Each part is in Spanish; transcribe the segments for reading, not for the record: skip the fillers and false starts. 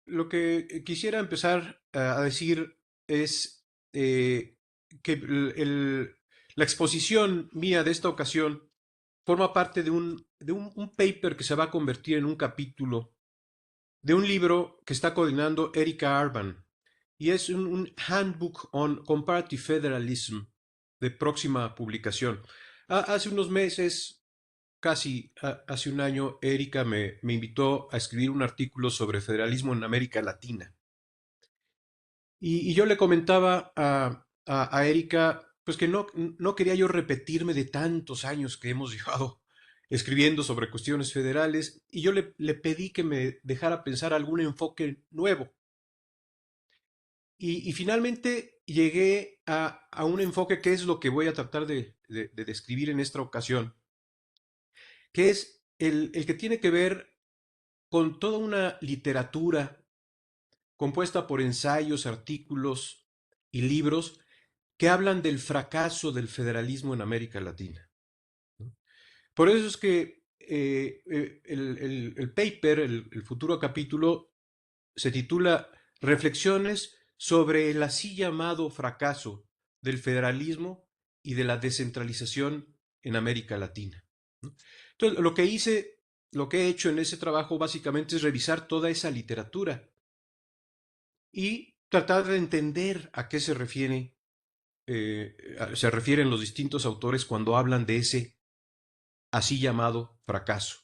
Lo que quisiera empezar a decir es que la exposición mía de esta ocasión forma parte de un paper que se va a convertir en un capítulo de un libro que está coordinando Erika Arban y es un Handbook on Comparative Federalism de próxima publicación. Hace unos meses, casi hace un año, Erika me invitó a escribir un artículo sobre federalismo en América Latina. Y yo le comentaba a Erika, pues que no quería yo repetirme de tantos años que hemos llevado escribiendo sobre cuestiones federales, y yo le pedí que me dejara pensar algún enfoque nuevo. Y finalmente llegué a un enfoque que es lo que voy a tratar de describir en esta ocasión, que es el que tiene que ver con toda una literatura compuesta por ensayos, artículos y libros que hablan del fracaso del federalismo en América Latina, ¿no? Por eso es que el paper, el futuro capítulo, se titula Reflexiones sobre el así llamado fracaso del federalismo y de la descentralización en América Latina, ¿no? Entonces, lo que he hecho en ese trabajo básicamente es revisar toda esa literatura y tratar de entender a qué se refieren los distintos autores cuando hablan de ese así llamado fracaso.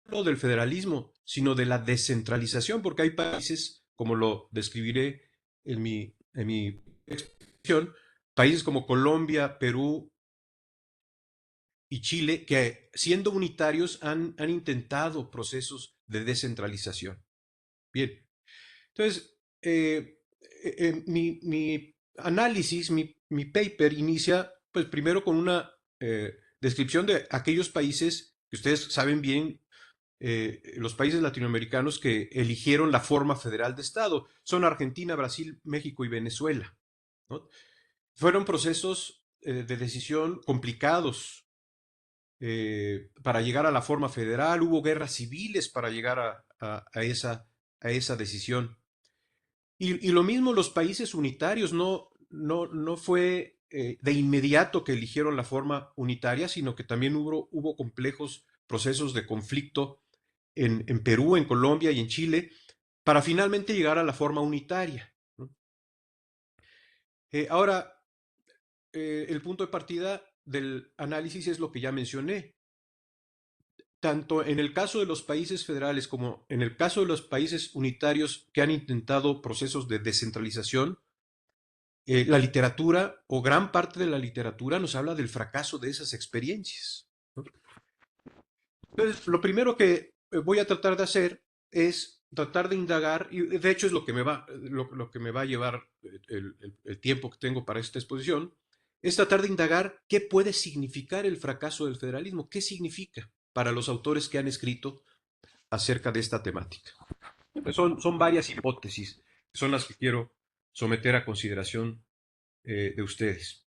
No del federalismo, sino de la descentralización, porque hay países, como lo describiré en mi exposición, países como Colombia, Perú y Chile, que siendo unitarios han intentado procesos de descentralización. Bien, entonces, mi análisis, mi paper inicia, pues primero con una descripción de aquellos países que ustedes saben bien, los países latinoamericanos que eligieron la forma federal de Estado. Son Argentina, Brasil, México y Venezuela, ¿no? Fueron procesos de decisión complicados para llegar a la forma federal. Hubo guerras civiles para llegar a esa decisión. Y lo mismo los países unitarios, no fue de inmediato que eligieron la forma unitaria, sino que también hubo complejos procesos de conflicto en Perú, en Colombia y en Chile, para finalmente llegar a la forma unitaria, ¿no? Ahora, el punto de partida del análisis es lo que ya mencioné. Tanto en el caso de los países federales como en el caso de los países unitarios que han intentado procesos de descentralización, la literatura o gran parte de la literatura nos habla del fracaso de esas experiencias, ¿no? Entonces, lo primero que voy a tratar de hacer es tratar de indagar, y de hecho es lo que me va a llevar el tiempo que tengo para esta exposición, es tratar de indagar qué puede significar el fracaso del federalismo, qué significa para los autores que han escrito acerca de esta temática. Son varias hipótesis, son las que quiero someter a consideración de ustedes.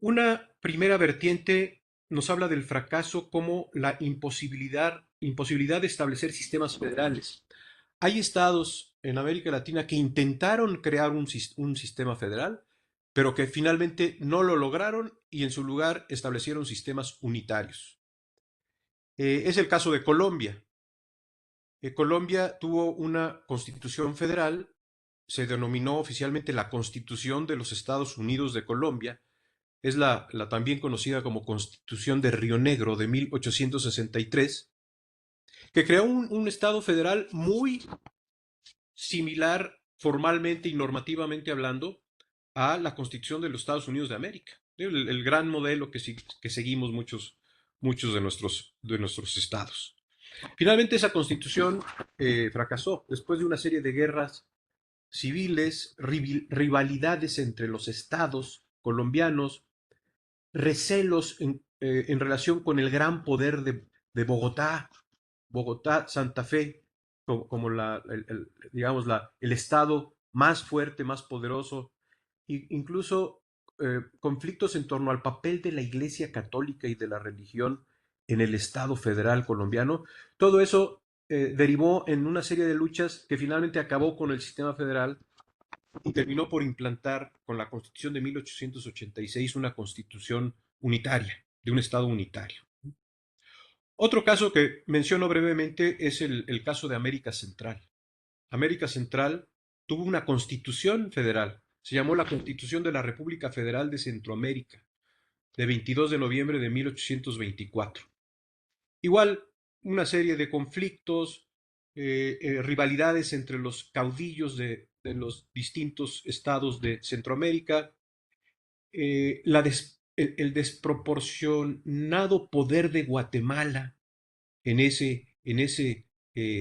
Una primera vertiente nos habla del fracaso como la imposibilidad de establecer sistemas federales. Hay estados en América Latina que intentaron crear un sistema federal, pero que finalmente no lo lograron y en su lugar establecieron sistemas unitarios. Es el caso de Colombia. Colombia tuvo una constitución federal, se denominó oficialmente la Constitución de los Estados Unidos de Colombia. Es la también conocida como Constitución de Río Negro de 1863, que creó un Estado federal muy similar formalmente y normativamente hablando a la Constitución de los Estados Unidos de América, el gran modelo que seguimos muchos de nuestros estados. Finalmente esa constitución fracasó después de una serie de guerras civiles, rivalidades entre los estados colombianos, recelos en relación con el gran poder de Bogotá, Santa Fe, como digamos, el estado más fuerte, más poderoso, e incluso conflictos en torno al papel de la Iglesia Católica y de la religión en el Estado federal colombiano. Todo eso derivó en una serie de luchas que finalmente acabó con el sistema federal y terminó por implantar con la Constitución de 1886 una constitución unitaria, de un Estado unitario. Otro caso que menciono brevemente es el caso de América Central. América Central tuvo una constitución federal, se llamó la Constitución de la República Federal de Centroamérica, de 22 de noviembre de 1824. Igual, una serie de conflictos, rivalidades entre los caudillos de los distintos estados de Centroamérica, el desproporcionado poder de Guatemala en ese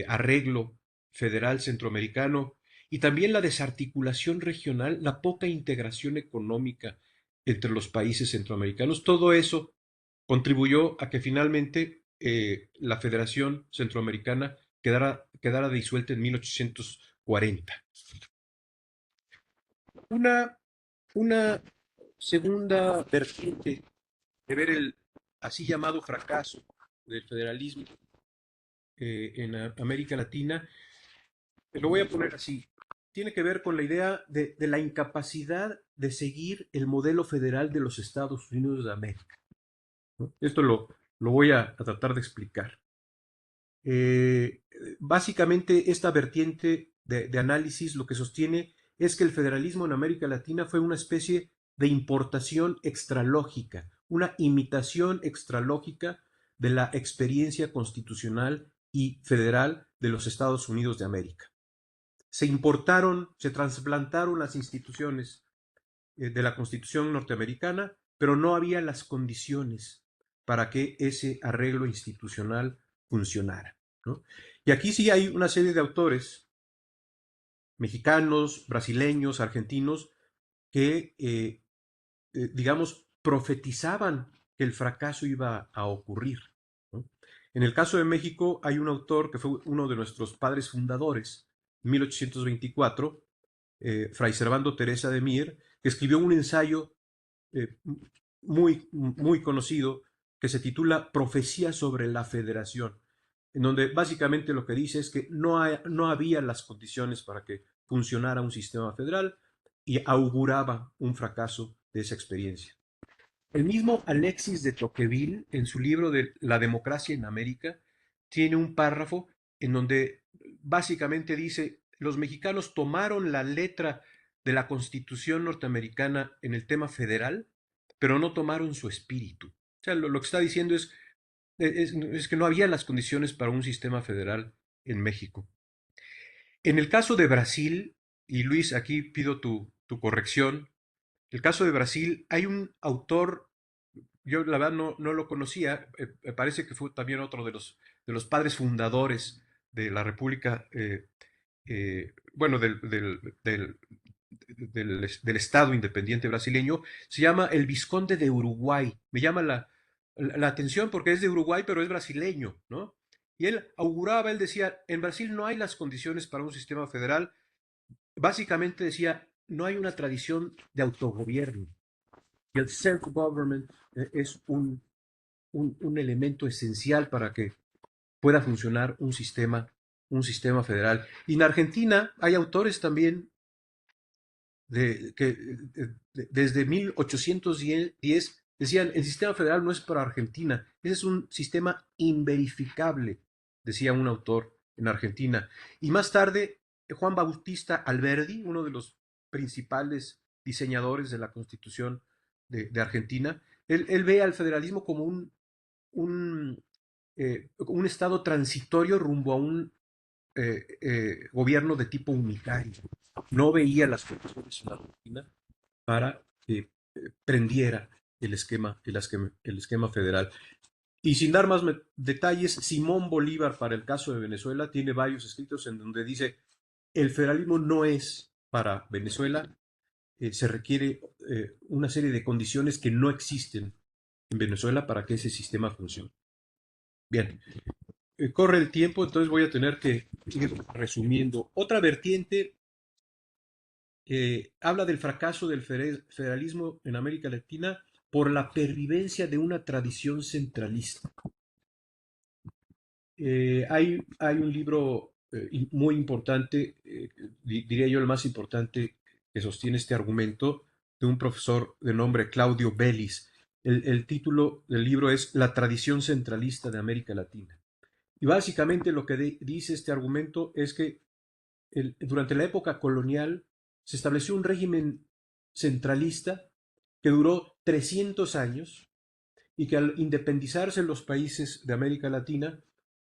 arreglo federal centroamericano y también la desarticulación regional, la poca integración económica entre los países centroamericanos. Todo eso contribuyó a que finalmente la Federación Centroamericana quedara disuelta en 1840. Una, una segunda vertiente de ver el así llamado fracaso del federalismo en América Latina, lo voy a poner así, tiene que ver con la idea de la incapacidad de seguir el modelo federal de los Estados Unidos de América, ¿no? Esto lo voy a tratar de explicar. Básicamente, esta vertiente de análisis lo que sostiene es que el federalismo en América Latina fue una especie de importación extralógica, una imitación extralógica de la experiencia constitucional y federal de los Estados Unidos de América. Se importaron, se trasplantaron las instituciones de la Constitución norteamericana, pero no había las condiciones para que ese arreglo institucional funcionara, ¿no? Y aquí sí hay una serie de autores mexicanos, brasileños, argentinos, que, digamos, profetizaban que el fracaso iba a ocurrir, ¿no? En el caso de México hay un autor que fue uno de nuestros padres fundadores, en 1824, Fray Servando Teresa de Mier, que escribió un ensayo eh, muy conocido que se titula Profecía sobre la Federación, en donde básicamente lo que dice es que no había las condiciones para que funcionara un sistema federal y auguraba un fracaso de esa experiencia. El mismo Alexis de Tocqueville, en su libro de La democracia en América, tiene un párrafo en donde básicamente dice, los mexicanos tomaron la letra de la Constitución norteamericana en el tema federal, pero no tomaron su espíritu. O sea, lo que está diciendo es que no había las condiciones para un sistema federal en México. En el caso de Brasil, y Luis, aquí pido tu corrección, el caso de Brasil, hay un autor, yo la verdad no lo conocía, me parece que fue también otro de los padres fundadores de la República, bueno, del Estado independiente brasileño, se llama el Vizconde de Uruguay. Me llama la atención porque es de Uruguay, pero es brasileño, ¿no? Y él decía, en Brasil no hay las condiciones para un sistema federal. Básicamente decía, no hay una tradición de autogobierno. Y el self-government es un elemento esencial para que pueda funcionar un sistema federal. Y en Argentina hay autores también desde 1810 decían, el sistema federal no es para Argentina, ese es un sistema inverificable, decía un autor en Argentina. Y más tarde, Juan Bautista Alberdi, uno de los principales diseñadores de la Constitución de Argentina, él ve al federalismo como un, un estado transitorio rumbo a un gobierno de tipo unitario. No veía las condiciones en la Argentina para que prendiera el esquema federal. Y sin dar más detalles, Simón Bolívar para el caso de Venezuela tiene varios escritos en donde dice, el federalismo no es para Venezuela, se requiere una serie de condiciones que no existen en Venezuela para que ese sistema funcione. Bien, corre el tiempo, entonces voy a tener que ir resumiendo. Otra vertiente habla del fracaso del federalismo en América Latina por la pervivencia de una tradición centralista. Hay un libro muy importante, diría yo el más importante, que sostiene este argumento, de un profesor de nombre Claudio Bellis. El título del libro es La tradición centralista de América Latina. Y básicamente lo que dice este argumento es que durante la época colonial se estableció un régimen centralista que duró 300 años y que al independizarse los países de América Latina,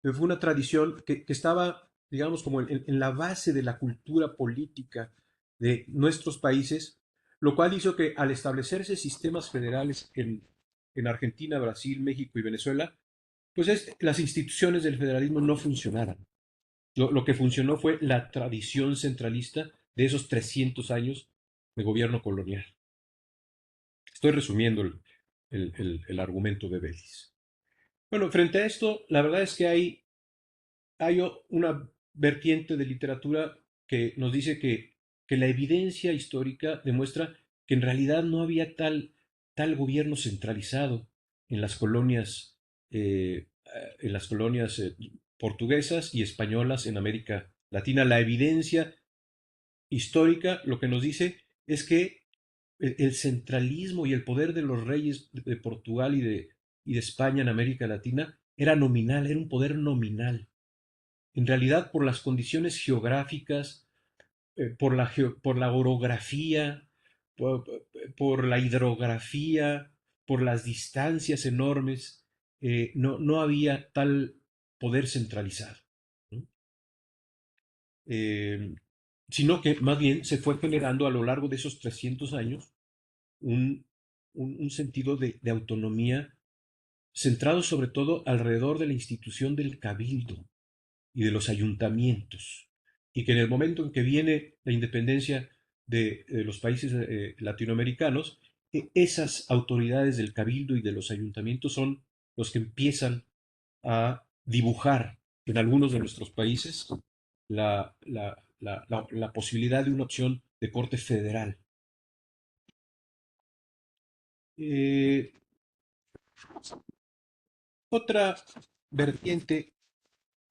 fue una tradición que estaba, digamos, como en la base de la cultura política de nuestros países, lo cual hizo que al establecerse sistemas federales en Argentina, Brasil, México y Venezuela, pues las instituciones del federalismo no funcionaran. Lo que funcionó fue la tradición centralista de esos 300 años de gobierno colonial. Estoy resumiendo el argumento de Bellis. Bueno, frente a esto, la verdad es que hay una vertiente de literatura que nos dice que la evidencia histórica demuestra que en realidad no había tal gobierno centralizado en las colonias, portuguesas y españolas en América Latina. La evidencia histórica lo que nos dice es que el centralismo y el poder de los reyes de Portugal y de España en América Latina era nominal, era un poder nominal. En realidad, por las condiciones geográficas, por la orografía, por, por la hidrografía, por las distancias enormes, no había tal poder centralizado, ¿no? Eh, Sino que más bien se fue generando a lo largo de esos 300 años un, un sentido de autonomía centrado sobre todo alrededor de la institución del cabildo y de los ayuntamientos, y que en el momento en que viene la independencia de los países latinoamericanos, esas autoridades del cabildo y de los ayuntamientos son los que empiezan a dibujar en algunos de nuestros países la posibilidad de una opción de corte federal. Eh, Otra vertiente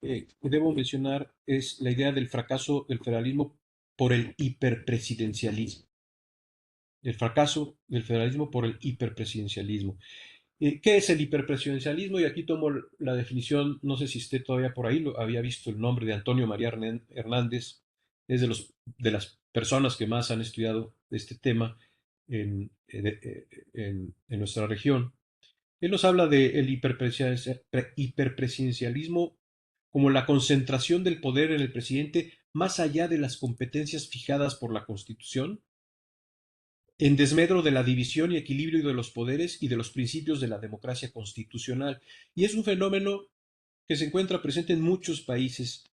que debo mencionar es la idea del fracaso del federalismo por el hiperpresidencialismo. El fracaso del federalismo por el hiperpresidencialismo. ¿Qué es el hiperpresidencialismo? Y aquí tomo la definición, no sé si esté todavía por ahí, lo había visto el nombre de Antonio María Hernández, es de las personas que más han estudiado este tema en nuestra región. Él nos habla del hiperpresidencialismo como la concentración del poder en el presidente más allá de las competencias fijadas por la Constitución, en desmedro de la división y equilibrio de los poderes y de los principios de la democracia constitucional. Y es un fenómeno que se encuentra presente en muchos países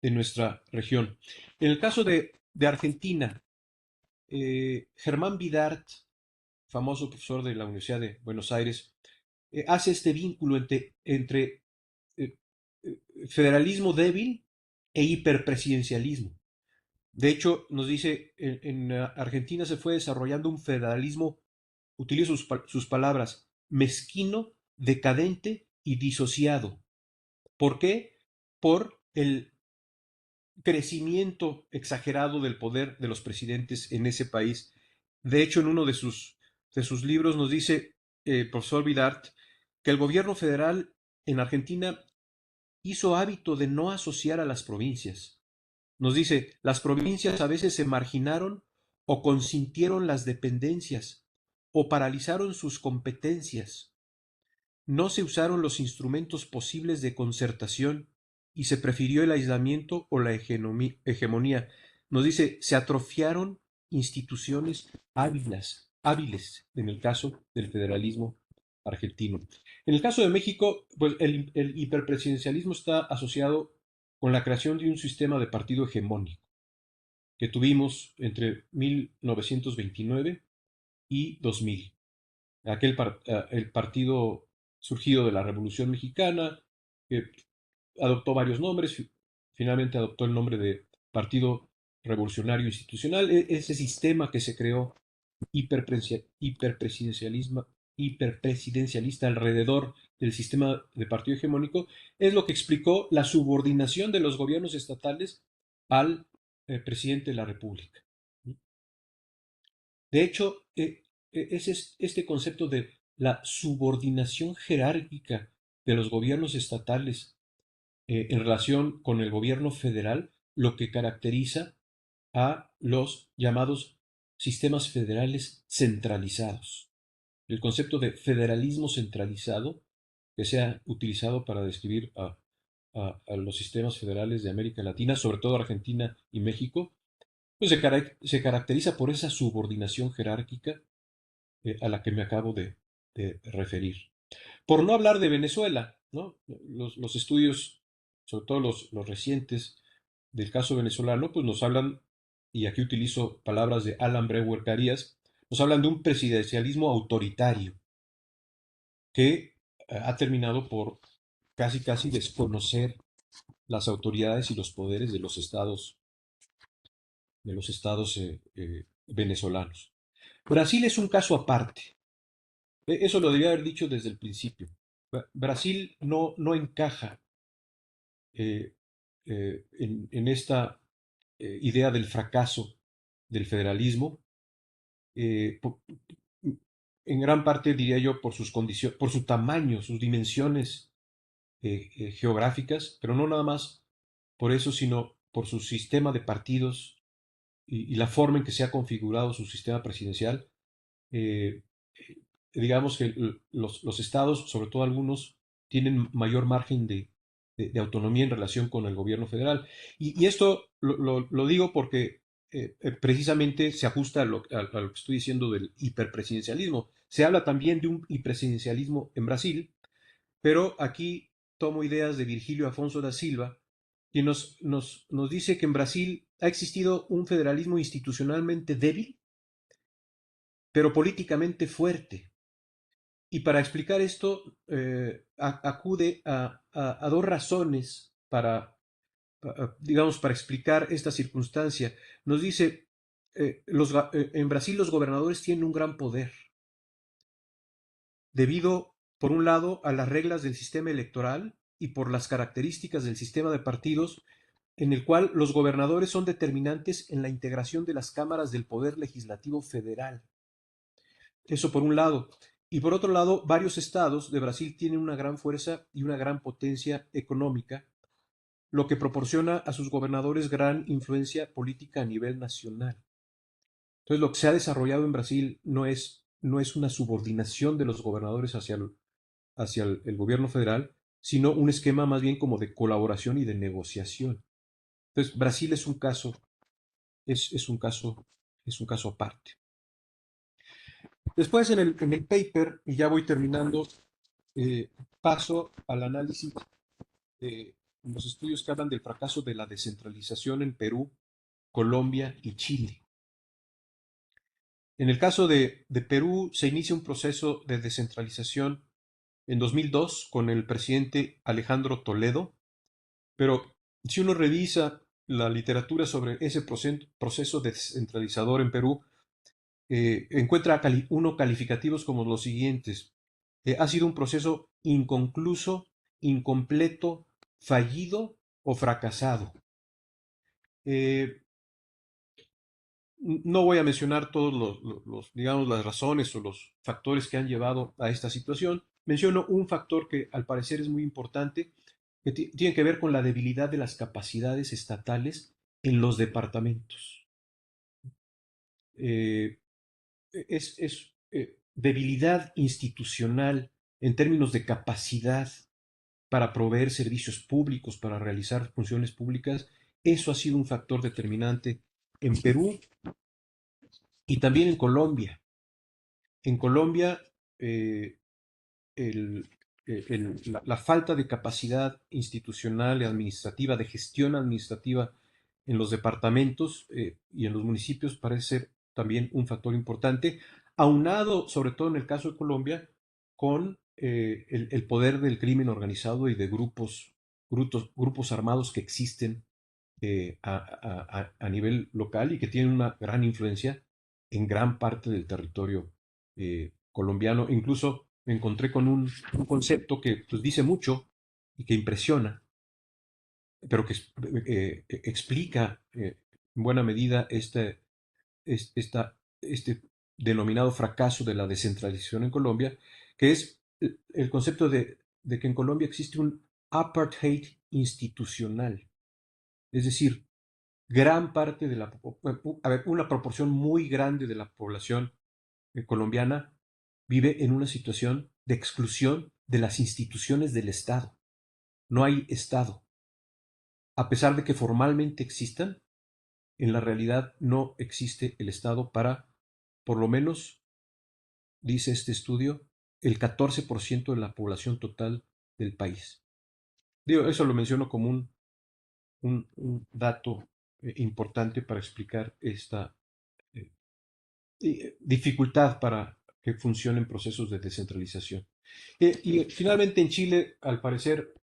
de nuestra región. En el caso de Argentina, Germán Vidart, famoso profesor de la Universidad de Buenos Aires, hace este vínculo entre eh, federalismo débil e hiperpresidencialismo. De hecho, nos dice, en Argentina se fue desarrollando un federalismo, utilizo sus palabras, mezquino, decadente y disociado. ¿Por qué? Por el crecimiento exagerado del poder de los presidentes en ese país. De hecho, en uno de sus libros nos dice el profesor Vidart que el gobierno federal en Argentina hizo hábito de no asociar a las provincias. Nos dice, las provincias a veces se marginaron o consintieron las dependencias o paralizaron sus competencias. No se usaron los instrumentos posibles de concertación y se prefirió el aislamiento o la hegemonía. Nos dice, se atrofiaron instituciones hábiles en el caso del federalismo argentino. En el caso de México, pues el hiperpresidencialismo está asociado con la creación de un sistema de partido hegemónico que tuvimos entre 1929 y 2000. El partido surgido de la Revolución Mexicana, que adoptó varios nombres, finalmente adoptó el nombre de Partido Revolucionario Institucional. Ese sistema que se creó hiperpresidencialista alrededor del sistema de partido hegemónico, es lo que explicó la subordinación de los gobiernos estatales al presidente de la República. De hecho, es este concepto de la subordinación jerárquica de los gobiernos estatales en relación con el gobierno federal lo que caracteriza a los llamados sistemas federales centralizados. El concepto de federalismo centralizado que se ha utilizado para describir a los sistemas federales de América Latina, sobre todo Argentina y México, pues se caracteriza por esa subordinación jerárquica a la que me acabo de referir. Por no hablar de Venezuela, ¿no? Los estudios, sobre todo los recientes del caso venezolano, pues nos hablan, y aquí utilizo palabras de Alan Brewer Carías, nos hablan de un presidencialismo autoritario que ha terminado por casi desconocer las autoridades y los poderes de los estados venezolanos. Brasil es un caso aparte. Eso lo debía haber dicho desde el principio. Brasil no encaja eh, en esta idea del fracaso del federalismo, en gran parte diría yo por sus condiciones, por su tamaño, sus dimensiones geográficas, pero no nada más por eso, sino por su sistema de partidos y la forma en que se ha configurado su sistema presidencial. Eh, digamos que los estados, sobre todo algunos, tienen mayor margen de autonomía en relación con el gobierno federal. Y esto lo digo porque precisamente se ajusta a lo que estoy diciendo del hiperpresidencialismo. Se habla también de un hiperpresidencialismo en Brasil, pero aquí tomo ideas de Virgilio Afonso da Silva, quien nos dice que en Brasil ha existido un federalismo institucionalmente débil, pero políticamente fuerte. Y para explicar esto, acude a dos razones digamos, para explicar esta circunstancia. Nos dice, en Brasil los gobernadores tienen un gran poder, debido, por un lado, a las reglas del sistema electoral y por las características del sistema de partidos, en el cual los gobernadores son determinantes en la integración de las cámaras del Poder Legislativo Federal. Eso por un lado. Y por otro lado, varios estados de Brasil tienen una gran fuerza y una gran potencia económica, lo que proporciona a sus gobernadores gran influencia política a nivel nacional. Entonces, lo que se ha desarrollado en Brasil no es una subordinación de los gobernadores hacia el gobierno federal, sino un esquema más bien como de colaboración y de negociación. Entonces, Brasil es un caso, es un caso, es un caso aparte. Después en el paper, y ya voy terminando, paso al análisis de los estudios que hablan del fracaso de la descentralización en Perú, Colombia y Chile. En el caso de Perú se inicia un proceso de descentralización en 2002 con el presidente Alejandro Toledo, pero si uno revisa la literatura sobre ese proceso descentralizador en Perú, encuentra uno calificativos como los siguientes. Ha sido un proceso inconcluso, incompleto, fallido o fracasado. No voy a mencionar todos digamos, las razones o los factores que han llevado a esta situación. Menciono un factor que al parecer es muy importante, que tiene que ver con la debilidad de las capacidades estatales en los departamentos. Es debilidad institucional en términos de capacidad para proveer servicios públicos, para realizar funciones públicas. Eso ha sido un factor determinante en Perú y también en Colombia. En Colombia, eh, la falta de capacidad institucional y administrativa, de gestión administrativa en los departamentos y en los municipios parece ser también un factor importante, aunado, sobre todo en el caso de Colombia, con el poder del crimen organizado y de grupos armados que existen a nivel local y que tienen una gran influencia en gran parte del territorio colombiano, incluso me encontré con un concepto que pues, dice mucho y que impresiona, pero que explica en buena medida este denominado fracaso de la descentralización en Colombia, que es el concepto de que en Colombia existe un apartheid institucional. Es decir, gran parte de la, a ver, una proporción muy grande de la población colombiana vive en una situación de exclusión de las instituciones del Estado. No hay Estado. A pesar de que formalmente existan, en la realidad no existe el Estado para, por lo menos, dice este estudio, el 14% de la población total del país. Digo, eso lo menciono como un dato importante para explicar esta eh, dificultad para que funcionen procesos de descentralización. Y finalmente en Chile, al parecer,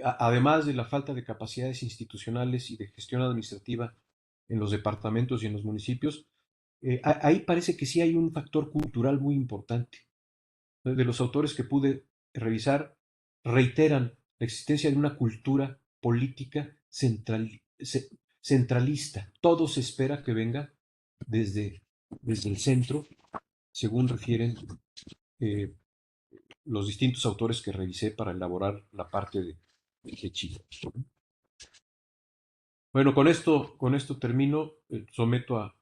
además de la falta de capacidades institucionales y de gestión administrativa en los departamentos y en los municipios, ahí parece que sí hay un factor cultural muy importante. De los autores que pude revisar, reiteran la existencia de una cultura política centralista. Todo se espera que venga desde el centro, según refieren eh, los distintos autores que revisé para elaborar la parte de Chile. Bueno, con esto termino. Someto a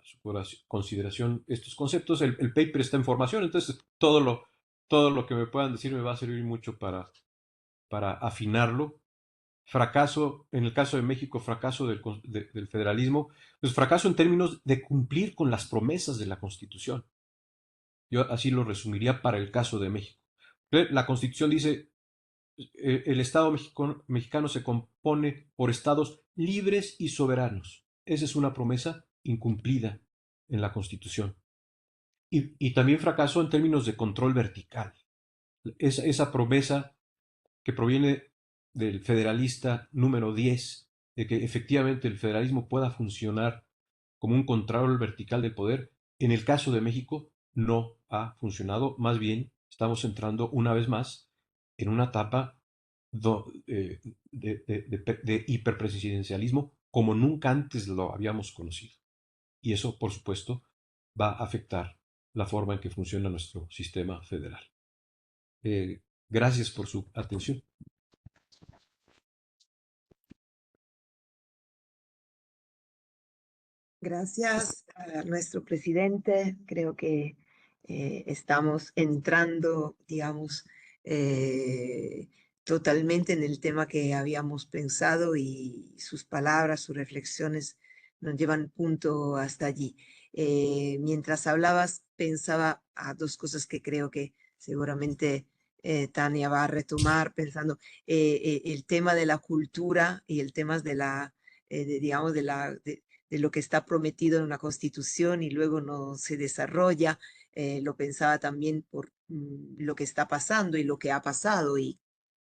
su consideración estos conceptos. El paper está en formación, entonces todo lo que me puedan decir me va a servir mucho para afinarlo. Fracaso, en el caso de México, fracaso del federalismo, pues fracaso en términos de cumplir con las promesas de la Constitución. Yo así lo resumiría para el caso de México. La Constitución dice, el Estado mexicano se compone por estados libres y soberanos. Esa es una promesa incumplida en la Constitución. Y también fracaso en términos de control vertical. Esa promesa que proviene del federalista número 10, de que efectivamente el federalismo pueda funcionar como un control vertical del poder, en el caso de México no ha funcionado. Más bien, estamos entrando una vez más en una etapa de hiperpresidencialismo como nunca antes lo habíamos conocido. Y eso, por supuesto, va a afectar la forma en que funciona nuestro sistema federal. Gracias por su atención. Gracias a nuestro presidente. Creo que estamos entrando, digamos, eh, totalmente en el tema que habíamos pensado y sus palabras, sus reflexiones nos llevan punto hasta allí. Mientras hablabas, pensaba a dos cosas que creo que seguramente Tania va a retomar, pensando el tema de la cultura y el tema de la, digamos, de lo que está prometido en una constitución y luego no se desarrolla. Lo pensaba también por lo que está pasando y lo que ha pasado y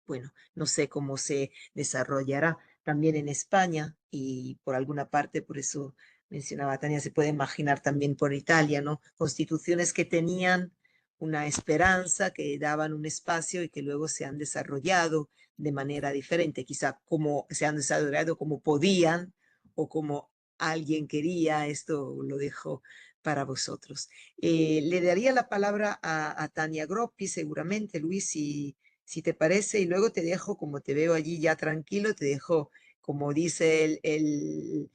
bueno, no sé cómo se desarrollará también en España y por alguna parte, por eso mencionaba Tania, se puede imaginar también por Italia, ¿no? Constituciones que tenían una esperanza, que daban un espacio y que luego se han desarrollado de manera diferente, quizá como se han desarrollado como podían o como alguien quería, esto lo dejo para vosotros. Le daría la palabra a Tania Groppi, seguramente, Luis, si te parece, y luego te dejo, como te veo allí ya tranquilo, te dejo, como dice el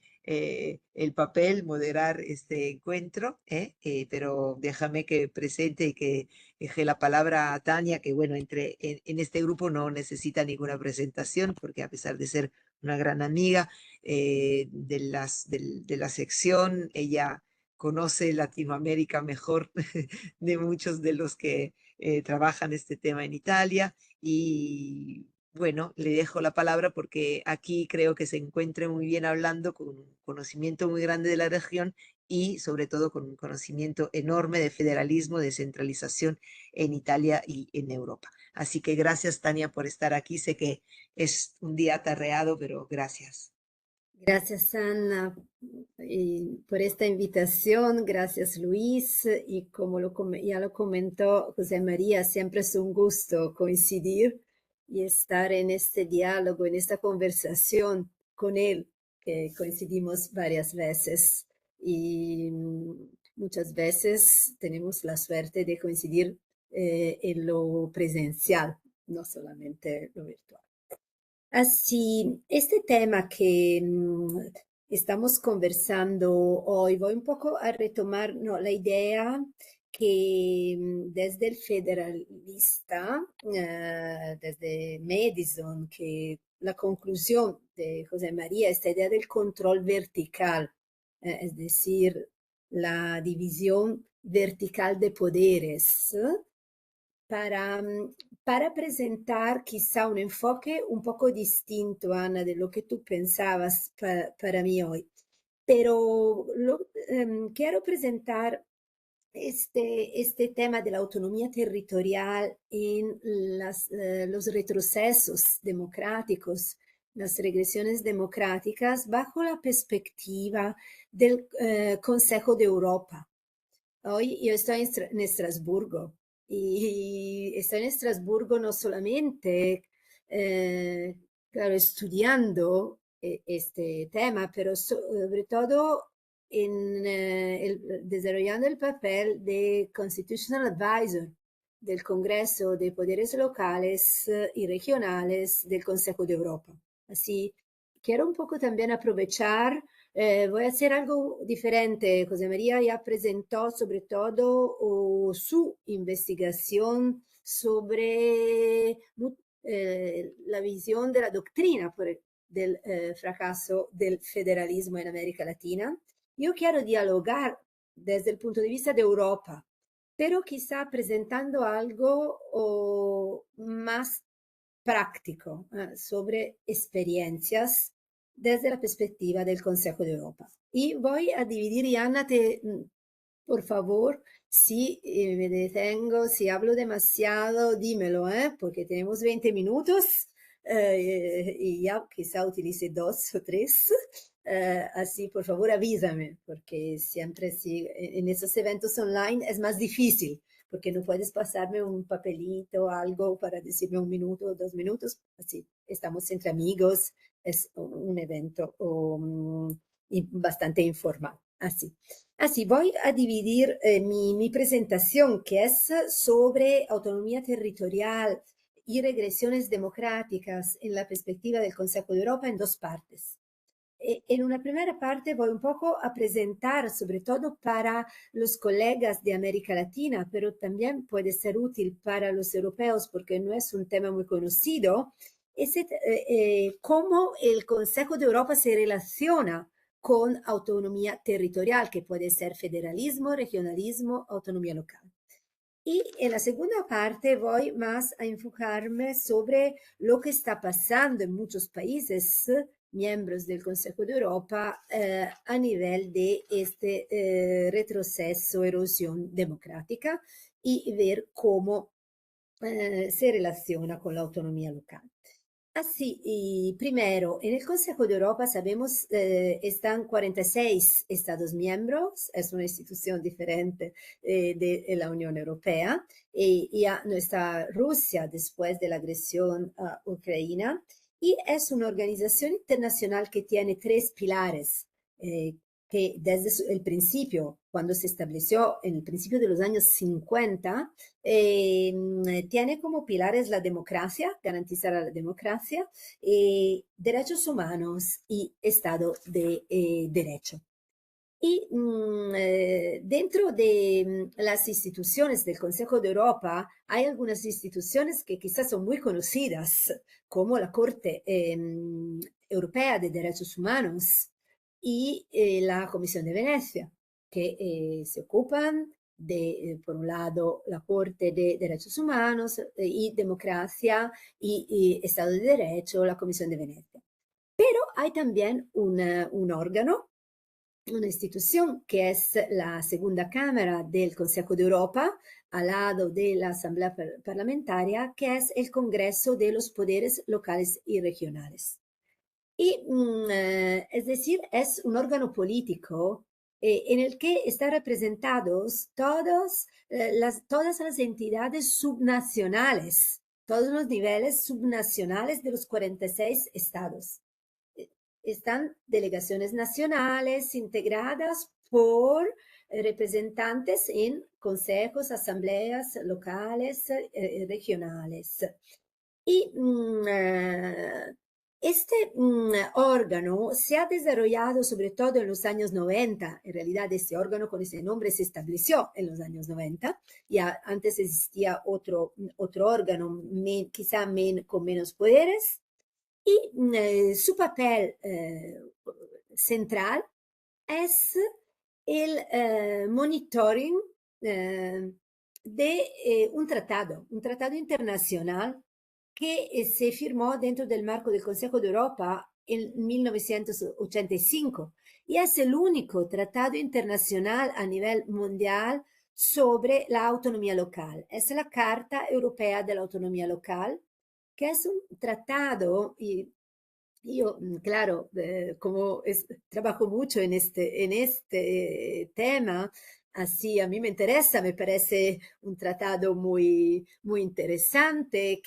papel, moderar este encuentro, pero déjame que presente y que deje la palabra a Tania, que bueno, en este grupo no necesita ninguna presentación, porque a pesar de ser una gran amiga de la sección, ella conoce Latinoamérica mejor de muchos de los que trabajan este tema en Italia y bueno, le dejo la palabra porque aquí creo que se encuentre muy bien hablando con un conocimiento muy grande de la región y sobre todo con un conocimiento enorme de federalismo, de centralización en Italia y en Europa. Así que gracias, Tania, por estar aquí. Sé que es un día atarreado, pero gracias. Gracias, Ana, por esta invitación. Gracias, Luis. Y como ya lo comentó José María, siempre es un gusto coincidir y estar en este diálogo, en esta conversación con él, que coincidimos varias veces. Y muchas veces tenemos la suerte de coincidir en lo presencial, no solamente lo virtual. Así, este tema que estamos conversando hoy, voy un poco a retomar, no, la idea que desde el federalista, desde Madison, que la conclusión de José María, esta idea del control vertical, es decir, la división vertical de poderes, para, para presentar quizá un enfoque un poco distinto, Ana, de lo que tú pensabas para mí hoy. Pero quiero presentar este tema de la autonomía territorial en los retrocesos democráticos, las regresiones democráticas, bajo la perspectiva del Consejo de Europa. Hoy yo estoy en Estrasburgo y estoy en Estrasburgo no solamente, eh, claro, estudiando este tema, pero sobre todo desarrollando el papel de Constitutional Advisor del Congreso de Poderes Locales y Regionales del Consejo de Europa. Así, quiero un poco también aprovechar voy a hacer algo diferente. José María ya presentó sobre todo su investigación sobre la visión de la doctrina del fracaso del federalismo en América Latina. Yo quiero dialogar desde el punto de vista de Europa, pero quizá presentando algo más práctico sobre experiencias desde la perspectiva del Consejo de Europa. Y voy a dividir, y Ana, por favor, si me detengo, si hablo demasiado, dímelo, porque tenemos 20 minutos y ya quizá utilice 2 o 3. Así, por favor, avísame, porque siempre si, en esos eventos online es más difícil, porque no puedes pasarme un papelito o algo para decirme 1 minuto o 2 minutos. Así, estamos entre amigos, es un evento bastante informal. Así. Así, voy a dividir mi presentación, que es sobre autonomía territorial y regresiones democráticas en la perspectiva del Consejo de Europa, en 2 partes. En una primera parte voy un poco a presentar, sobre todo para los colegas de América Latina, pero también puede ser útil para los europeos porque no es un tema muy conocido, cómo el Consejo de Europa se relaciona con autonomía territorial, que puede ser federalismo, regionalismo, autonomía local. Y en la segunda parte voy más a enfocarme sobre lo que está pasando en muchos países miembros del Consejo de Europa a nivel de este retroceso, erosión democrática y ver cómo se relaciona con la autonomía local. Así, y primero, en el Consejo de Europa sabemos están 46 Estados miembros, es una institución diferente de la Unión Europea, y ya no está Rusia después de la agresión a Ucrania, y es una organización internacional que tiene 3 pilares, que desde el principio, cuando se estableció en el principio de los años 50, tiene como pilares la democracia, garantizar la democracia, derechos humanos y Estado de Derecho. Y dentro de las instituciones del Consejo de Europa hay algunas instituciones que quizás son muy conocidas, como la Corte Europea de Derechos Humanos y la Comisión de Venecia, que se ocupan de, por un lado, la Corte de Derechos Humanos y Democracia y Estado de Derecho, la Comisión de Venecia. Pero hay también un órgano, una institución que es la segunda cámara del Consejo de Europa, al lado de la Asamblea Parlamentaria, que es el Congreso de los Poderes Locales y Regionales. Y, es decir, es un órgano político en el que están representados todas las entidades subnacionales, todos los niveles subnacionales de los 46 estados. Están delegaciones nacionales integradas por representantes en consejos, asambleas locales, regionales. Y este órgano se ha desarrollado sobre todo en los años 90. En realidad, este órgano con ese nombre se estableció en los años 90. Ya antes existía otro órgano, quizá con menos poderes. Y su papel central es el monitoring de un tratado internacional que se firmó dentro del marco del Consejo de Europa en 1985 y es el único tratado internacional a nivel mundial sobre la autonomía local. Es la Carta Europea de la Autonomía Local, que es un tratado, y yo, claro, como trabajo mucho en este tema, así a mí me interesa, me parece un tratado muy interesante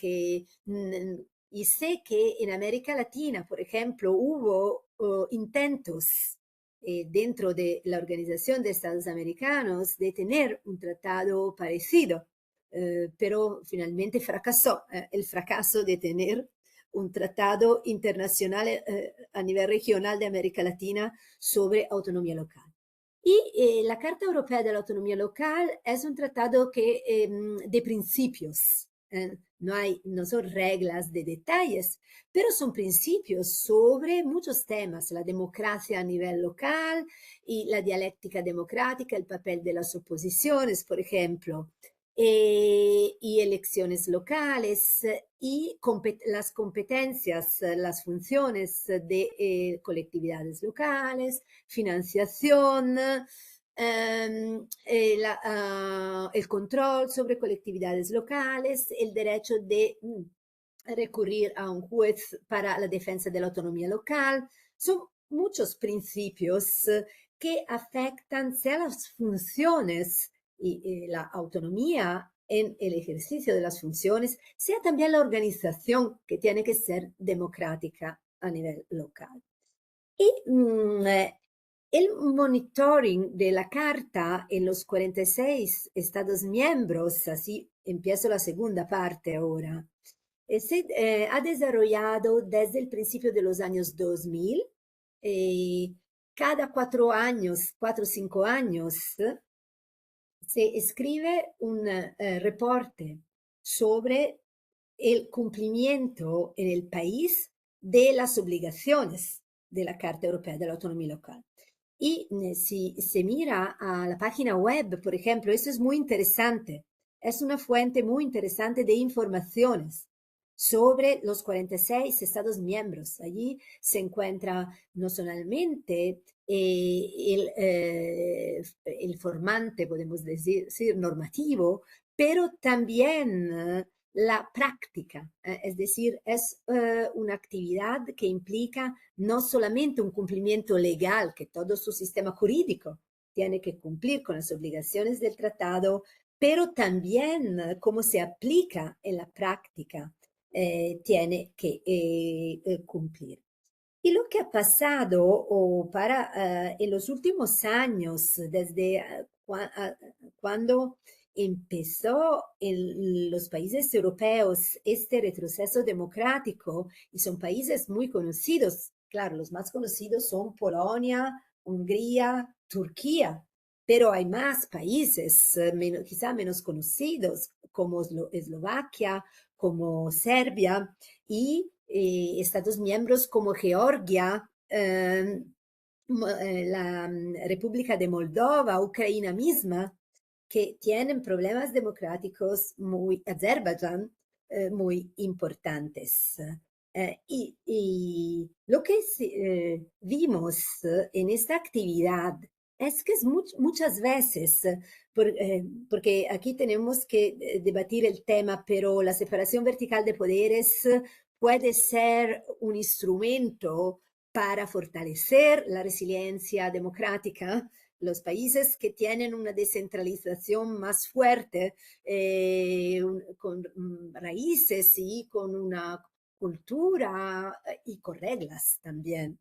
y sé que en América Latina, por ejemplo, hubo intentos dentro de la Organización de Estados Americanos de tener un tratado parecido, pero finalmente fracasó. El fracaso de tener un tratado internacional a nivel regional de América Latina sobre autonomía local. Y la Carta Europea de la Autonomía Local es un tratado de principios. No son reglas de detalles, pero son principios sobre muchos temas, la democracia a nivel local y la dialéctica democrática, el papel de las oposiciones, por ejemplo, y elecciones locales y las competencias, las funciones de colectividades locales, financiación, el control sobre colectividades locales, el derecho de recurrir a un juez para la defensa de la autonomía local. Son muchos principios que afectan sea las funciones y la autonomía en el ejercicio de las funciones, sea también la organización que tiene que ser democrática a nivel local. Y el monitoring de la Carta en los 46 Estados miembros, así empiezo la segunda parte ahora, se ha desarrollado desde el principio de los años 2000. Cada 4 años, 4 o 5 años, se escribe un reporte sobre el cumplimiento en el país de las obligaciones de la Carta Europea de la Autonomía Local. Y si se mira a la página web, por ejemplo, eso es muy interesante. Es una fuente muy interesante de informaciones sobre los 46 Estados miembros. Allí se encuentra no solamente el formante, podemos decir, normativo, pero también la práctica, es decir, es una actividad que implica no solamente un cumplimiento legal, que todo su sistema jurídico tiene que cumplir con las obligaciones del tratado, pero también cómo se aplica en la práctica tiene que cumplir. Y lo que ha pasado en los últimos años, desde cuando empezó en los países europeos este retroceso democrático, y son países muy conocidos, claro, los más conocidos son Polonia, Hungría, Turquía, pero hay más países, quizá menos conocidos, como Eslovaquia, como Serbia, y Estados miembros como Georgia, la República de Moldova, Ucrania misma, que tienen problemas democráticos Azerbaiyán, muy importantes. Y lo que vimos en esta actividad es que muchas veces, porque aquí tenemos que debatir el tema, pero la separación vertical de poderes puede ser un instrumento para fortalecer la resiliencia democrática. Los países que tienen una descentralización más fuerte, con raíces y con una cultura y con reglas también,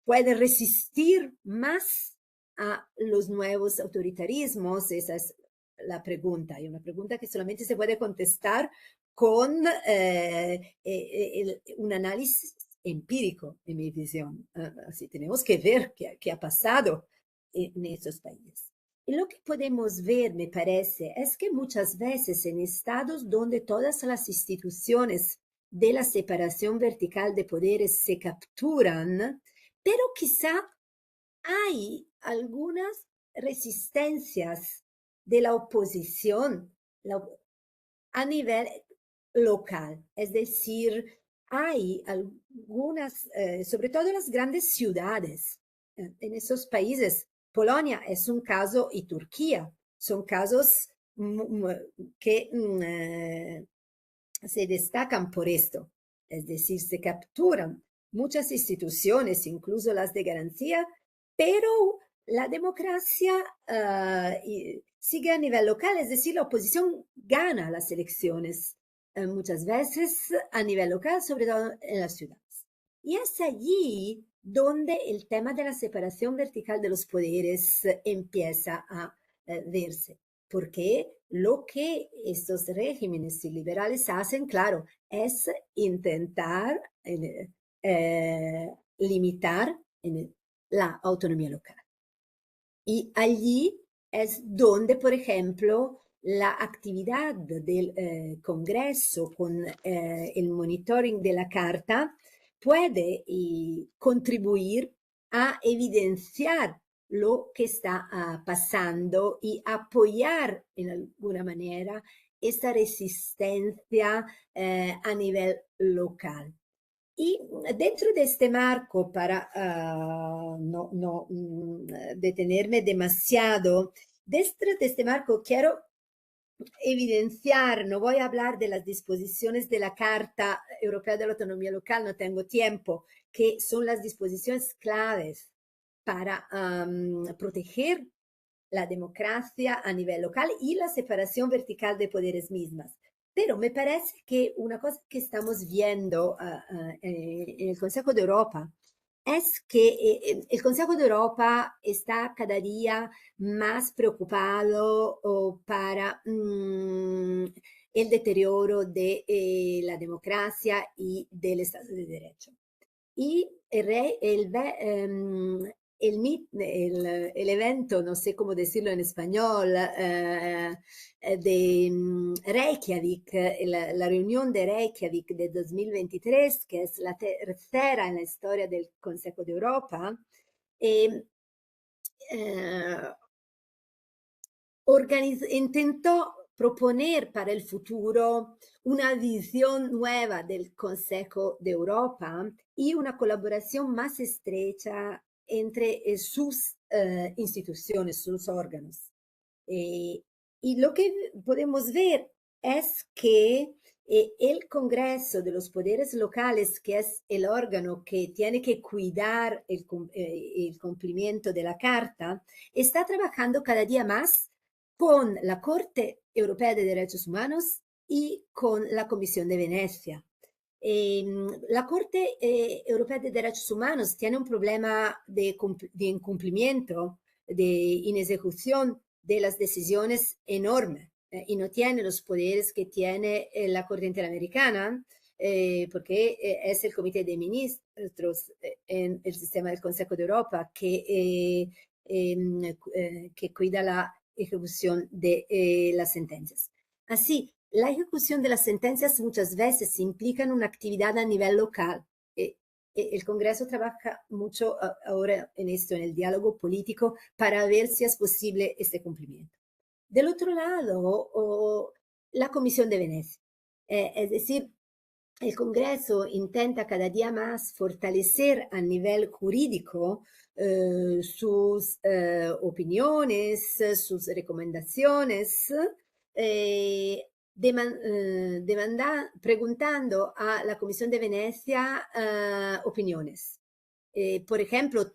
puede resistir más a los nuevos autoritarismos. Esa es la pregunta, y una pregunta que solamente se puede contestar con un análisis empírico, en mi visión. Así tenemos que ver qué ha pasado en estos países. Y lo que podemos ver, me parece, es que muchas veces en estados donde todas las instituciones de la separación vertical de poderes se capturan, pero quizá hay algunas resistencias de la oposición a nivel local, es decir, hay algunas, sobre todo en las grandes ciudades, en esos países. Polonia es un caso y Turquía son casos que se destacan por esto, es decir, se capturan muchas instituciones, incluso las de garantía, pero la democracia sigue a nivel local, es decir, la oposición gana las elecciones muchas veces a nivel local, sobre todo en las ciudades. Y es allí donde el tema de la separación vertical de los poderes empieza a verse, porque lo que estos regímenes liberales hacen, claro, es intentar limitar la autonomía local. Y allí es donde, por ejemplo, la actividad del Congreso con el monitoring de la Carta puede contribuir a evidenciar lo que está pasando y apoyar en alguna manera esta resistencia a nivel local. Y dentro de este marco, para no detenerme demasiado, dentro de este marco quiero evidenciar, no voy a hablar de las disposiciones de la Carta Europea de la Autonomía Local, no tengo tiempo, que son las disposiciones claves para proteger la democracia a nivel local y la separación vertical de poderes mismas. Pero me parece que una cosa que estamos viendo en el Consejo de Europa es que el Consejo de Europa está cada día más preocupado para el deterioro de la democracia y del Estado de Derecho. Y el evento, no sé cómo decirlo en español, de Reykjavik, la reunión de Reykjavik de 2023, que es la tercera en la historia del Consejo de Europa, intentó proponer para el futuro una visión nueva del Consejo de Europa y una colaboración más estrecha entre sus instituciones, sus órganos. Y lo que podemos ver es que el Congreso de los Poderes Locales, que es el órgano que tiene que cuidar el cumplimiento de la Carta, está trabajando cada día más con la Corte Europea de Derechos Humanos y con la Comisión de Venecia. La Corte Europea de Derechos Humanos tiene un problema de incumplimiento, de inejecución de las decisiones enorme y no tiene los poderes que tiene la Corte Interamericana, porque es el Comité de Ministros en el sistema del Consejo de Europa que cuida la ejecución de las sentencias. Así, la ejecución de las sentencias muchas veces implica una actividad a nivel local. El Congreso trabaja mucho ahora en esto, en el diálogo político, para ver si es posible este cumplimiento. Del otro lado, la Comisión de Venecia. Es decir, el Congreso intenta cada día más fortalecer a nivel jurídico sus opiniones, sus recomendaciones, preguntando a la Comisión de Venecia opiniones. Por ejemplo,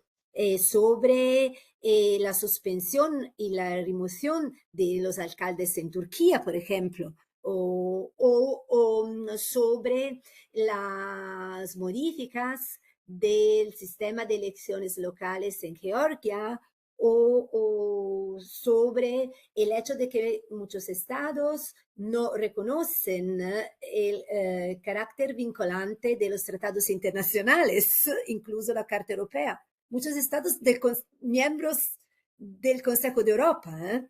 sobre la suspensión y la remoción de los alcaldes en Turquía, por ejemplo, o sobre las modificas del sistema de elecciones locales en Georgia, o sobre el hecho de que muchos estados no reconocen el carácter vinculante de los tratados internacionales, incluso la Carta Europea. Muchos estados miembros del Consejo de Europa,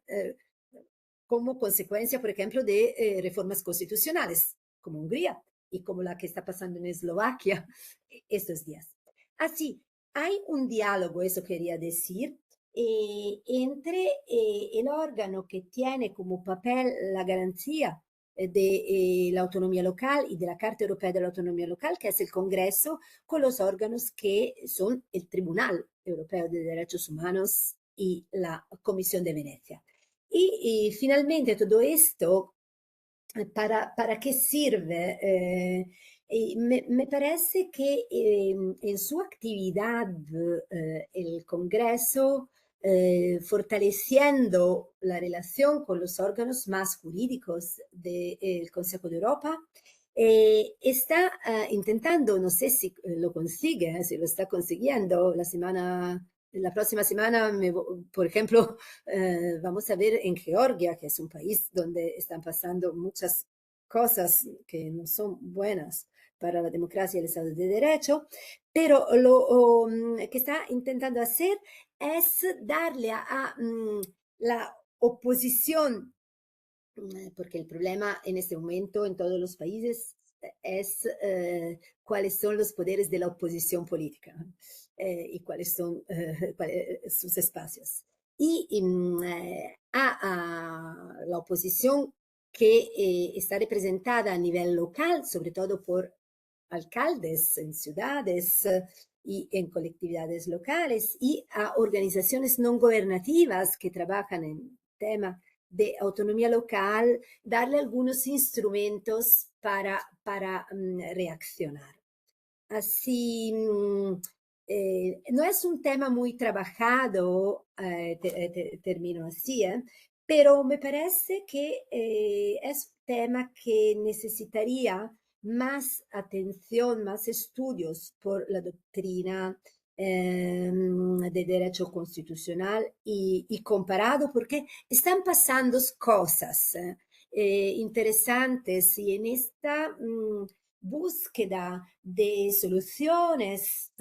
como consecuencia, por ejemplo, de reformas constitucionales, como Hungría y como la que está pasando en Eslovaquia estos días. Así, hay un diálogo, eso quería decir, entre el órgano que tiene como papel la garantía de la autonomía local y de la Carta Europea de la Autonomía Local, que es el Congreso, con los órganos que son el Tribunal Europeo de Derechos Humanos y la Comisión de Venecia. Y finalmente todo esto, ¿para qué sirve? Me parece que en su actividad el Congreso, fortaleciendo la relación con los órganos más jurídicos del Consejo de Europa, está intentando, no sé si lo consigue, si lo está consiguiendo la próxima semana, por ejemplo, vamos a ver en Georgia, que es un país donde están pasando muchas cosas que no son buenas para la democracia y el Estado de Derecho, pero lo que está intentando hacer es darle a la oposición, porque el problema en este momento en todos los países es cuáles son los poderes de la oposición política y cuáles son sus espacios. Y a la oposición que está representada a nivel local, sobre todo por alcaldes en ciudades y en colectividades locales, y a organizaciones no gobernativas que trabajan en tema de autonomía local, darle algunos instrumentos para reaccionar. Así, no es un tema muy trabajado, termino así, pero me parece que es un tema que necesitaría más atención, más estudios por la doctrina de derecho constitucional y comparado, porque están pasando cosas interesantes y en esta búsqueda de soluciones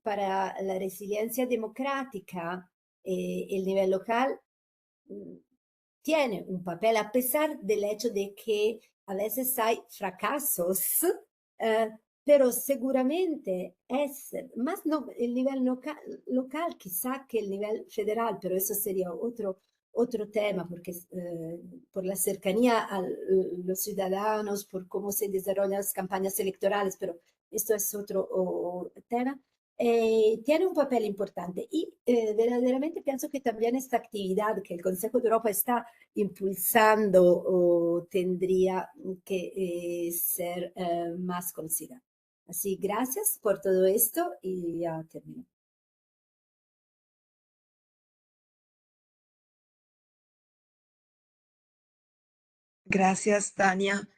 para la resiliencia democrática, el nivel local tiene un papel, a pesar del hecho de que a veces hay fracasos, pero seguramente es más no, el nivel local quizá que el nivel federal, pero eso sería otro tema, porque por la cercanía a los ciudadanos, por cómo se desarrollan las campañas electorales, pero esto es otro tema. Tiene un papel importante y verdaderamente pienso que también esta actividad que el Consejo de Europa está impulsando o tendría que ser más conocida. Así, gracias por todo esto y ya termino. Gracias, Tania,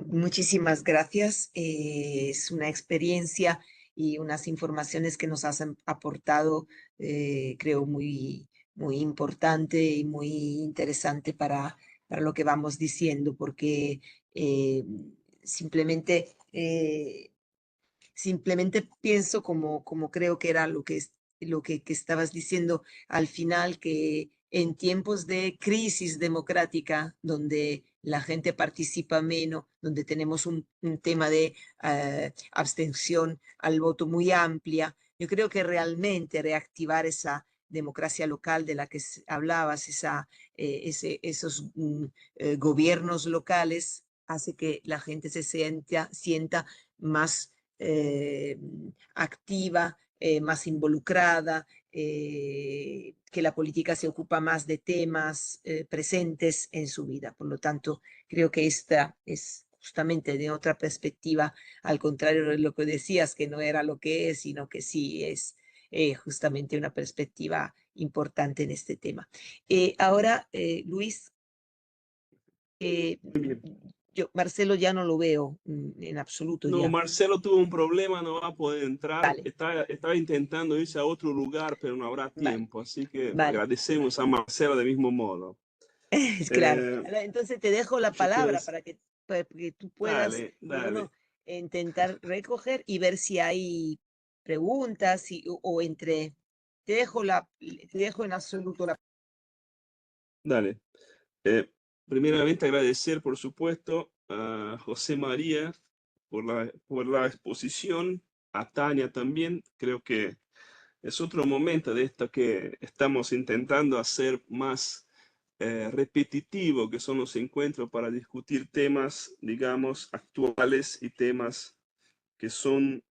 muchísimas gracias. Es una experiencia y unas informaciones que nos has aportado, creo, muy importante y muy interesante para lo que vamos diciendo, porque simplemente, simplemente pienso como creo que era lo que estabas diciendo al final, que en tiempos de crisis democrática, donde la gente participa menos, donde tenemos un tema de abstención al voto muy amplia, yo creo que realmente reactivar esa democracia local de la que hablabas, esos gobiernos locales, hace que la gente se sienta más activa, más involucrada que la política se ocupa más de temas presentes en su vida. Por lo tanto, creo que esta es justamente de otra perspectiva, al contrario de lo que decías, que no era lo que es, sino que sí es justamente una perspectiva importante en este tema. Ahora, Luis, Muy bien. yo, Marcelo ya no lo veo en absoluto No, ya. Marcelo tuvo un problema, no va a poder entrar. Vale, Estaba intentando irse a otro lugar, pero no habrá vale, tiempo. Así que vale. agradecemos a Marcelo del mismo modo. Es claro. Eh, Ahora, entonces te dejo la yo quiero palabra decir, para que tú puedas, dale, bueno, dale. intentar recoger y ver si hay preguntas o entre... te dejo en absoluto la... Dale. Eh, Primeramente agradecer, por supuesto, a José María por la exposición, a Tania también. Creo que es otro momento de esto que estamos intentando hacer más repetitivo, que son los encuentros para discutir temas, digamos, actuales y temas que son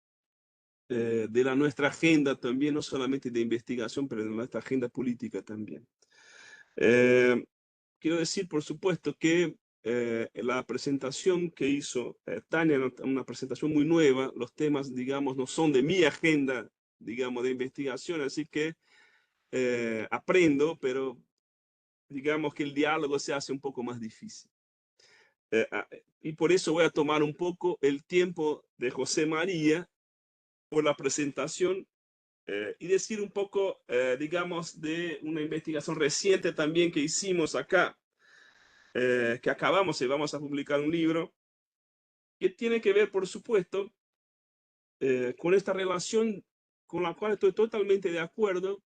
de nuestra agenda también, no solamente de investigación, pero de nuestra agenda política también. Quiero decir, por supuesto, que la presentación que hizo Tania, una presentación muy nueva, los temas, digamos, no son de mi agenda, digamos, de investigación, así que aprendo, pero digamos que el diálogo se hace un poco más difícil. Y por eso voy a tomar un poco el tiempo de José María por la presentación y decir un poco, digamos, de una investigación reciente también que hicimos acá, que acabamos y vamos a publicar un libro que tiene que ver, por supuesto, con esta relación con la cual estoy totalmente de acuerdo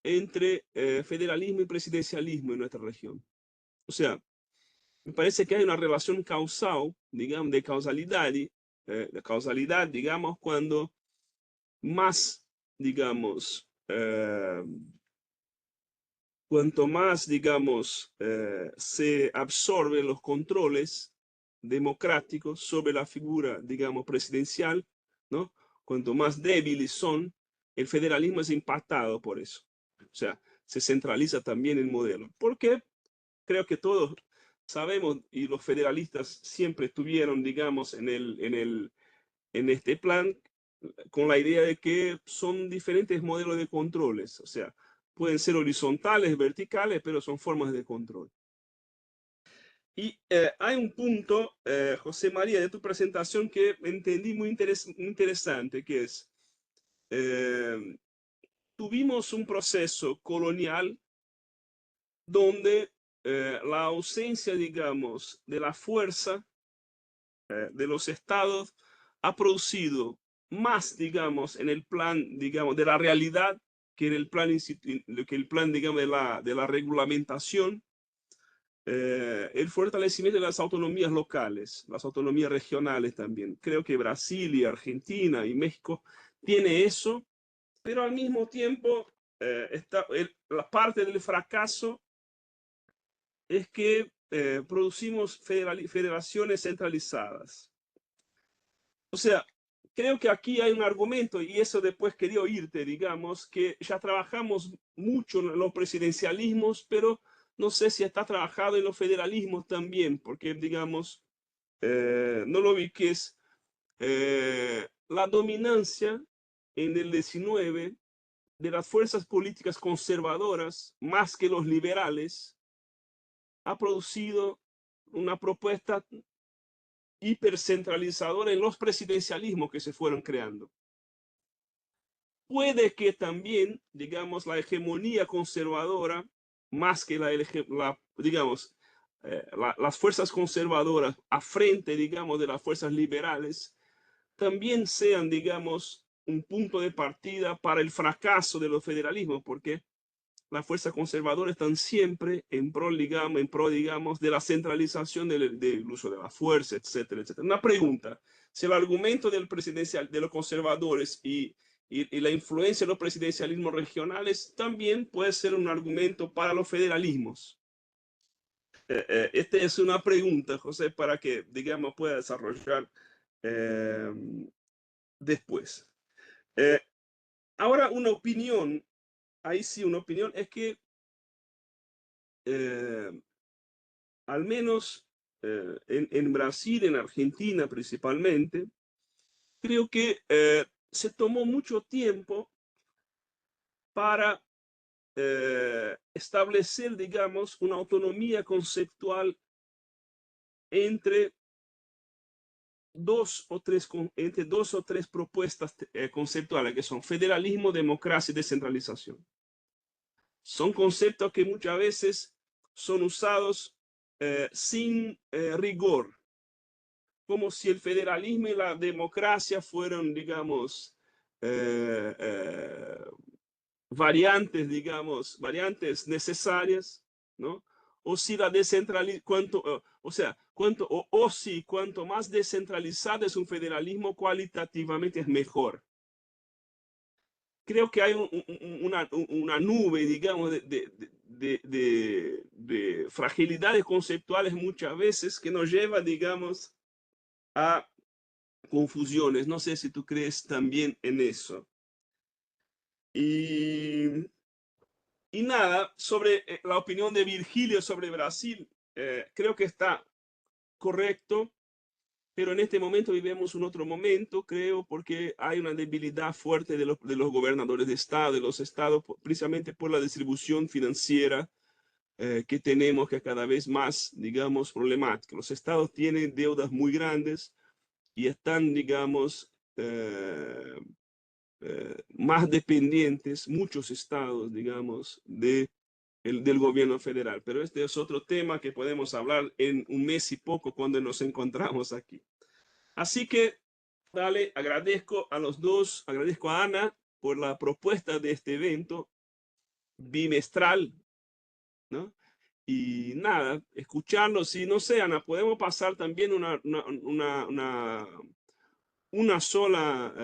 entre federalismo y presidencialismo en nuestra región. O sea, me parece que hay una relación causal, digamos, de causalidad, digamos, cuando más, digamos, cuanto más, digamos, se absorben los controles democráticos sobre la figura, digamos, presidencial, ¿no? Cuanto más débiles son, el federalismo es impactado por eso. O sea, se centraliza también el modelo. Porque creo que todos sabemos, y los federalistas siempre estuvieron, digamos, en este plan, con la idea de que son diferentes modelos de controles. O sea, pueden ser horizontales, verticales, pero son formas de control. Y hay un punto, José María, de tu presentación que entendí muy interesante, que es, tuvimos un proceso colonial donde la ausencia, digamos, de la fuerza de los estados ha producido más, digamos, en el plan, digamos, de la realidad que en el plan, digamos, de la regulamentación, el fortalecimiento de las autonomías locales, las autonomías regionales también. Creo que Brasil y Argentina y México tiene eso, pero al mismo tiempo la parte del fracaso es que producimos federaciones centralizadas. O sea, creo que aquí hay un argumento, y eso después quería oírte, digamos, que ya trabajamos mucho en los presidencialismos, pero no sé si está trabajado en los federalismos también, porque, digamos, no lo vi, que es la dominancia en el 19 de las fuerzas políticas conservadoras, más que los liberales, ha producido una propuesta hipercentralizadora en los presidencialismos que se fueron creando. Puede que también, digamos, la hegemonía conservadora, más que digamos, las fuerzas conservadoras a frente, digamos, de las fuerzas liberales, también sean, digamos, un punto de partida para el fracaso de los federalismos, porque las fuerzas conservadoras están siempre en pro, digamos, de la centralización del uso de la fuerza, etcétera, etcétera. Una pregunta: si el argumento del presidencial, de los conservadores y la influencia de los presidencialismos regionales también puede ser un argumento para los federalismos. Esta es una pregunta, José, para que, digamos, pueda desarrollar después. Ahora, una opinión ahí sí una opinión, es que al menos en Brasil, en Argentina principalmente, creo que se tomó mucho tiempo para establecer, digamos, una autonomía conceptual entre entre dos o tres propuestas conceptuales, que son federalismo, democracia y descentralización. Son conceptos que muchas veces son usados sin rigor, como si el federalismo y la democracia fueran, digamos, eh, eh, variantes, digamos, variantes necesarias, ¿no? O si la descentralización, o si cuanto más descentralizado es un federalismo, cualitativamente es mejor. Creo que hay una nube, digamos, de fragilidades conceptuales muchas veces que nos lleva, digamos, a confusiones. No sé si tú crees también en eso. Y nada, sobre la opinión de Virgilio sobre Brasil, creo que está correcto, pero en este momento vivimos un otro momento, creo, porque hay una debilidad fuerte de los gobernadores de Estado, de los estados, precisamente por la distribución financiera que tenemos, que es cada vez más, digamos, problemática. Los estados tienen deudas muy grandes y están, digamos, más dependientes, muchos estados, digamos, del gobierno federal. Pero este es otro tema que podemos hablar en un mes y poco cuando nos encontramos aquí. Así que, dale, agradezco a los dos, agradezco a Ana por la propuesta de este evento bimestral, ¿no? Y nada, escucharlo, si no sé, Ana, podemos pasar también una sola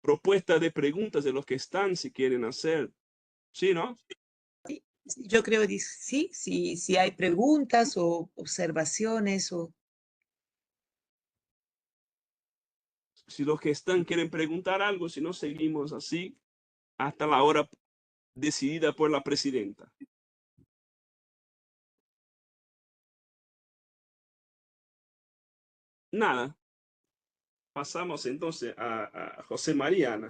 propuesta de preguntas de los que están, si quieren hacer. ¿Sí, no? Sí, yo creo que sí, si hay preguntas o observaciones o... Si los que están quieren preguntar algo, si no, seguimos así hasta la hora decidida por la presidenta. Nada. Pasamos entonces a José Mariana.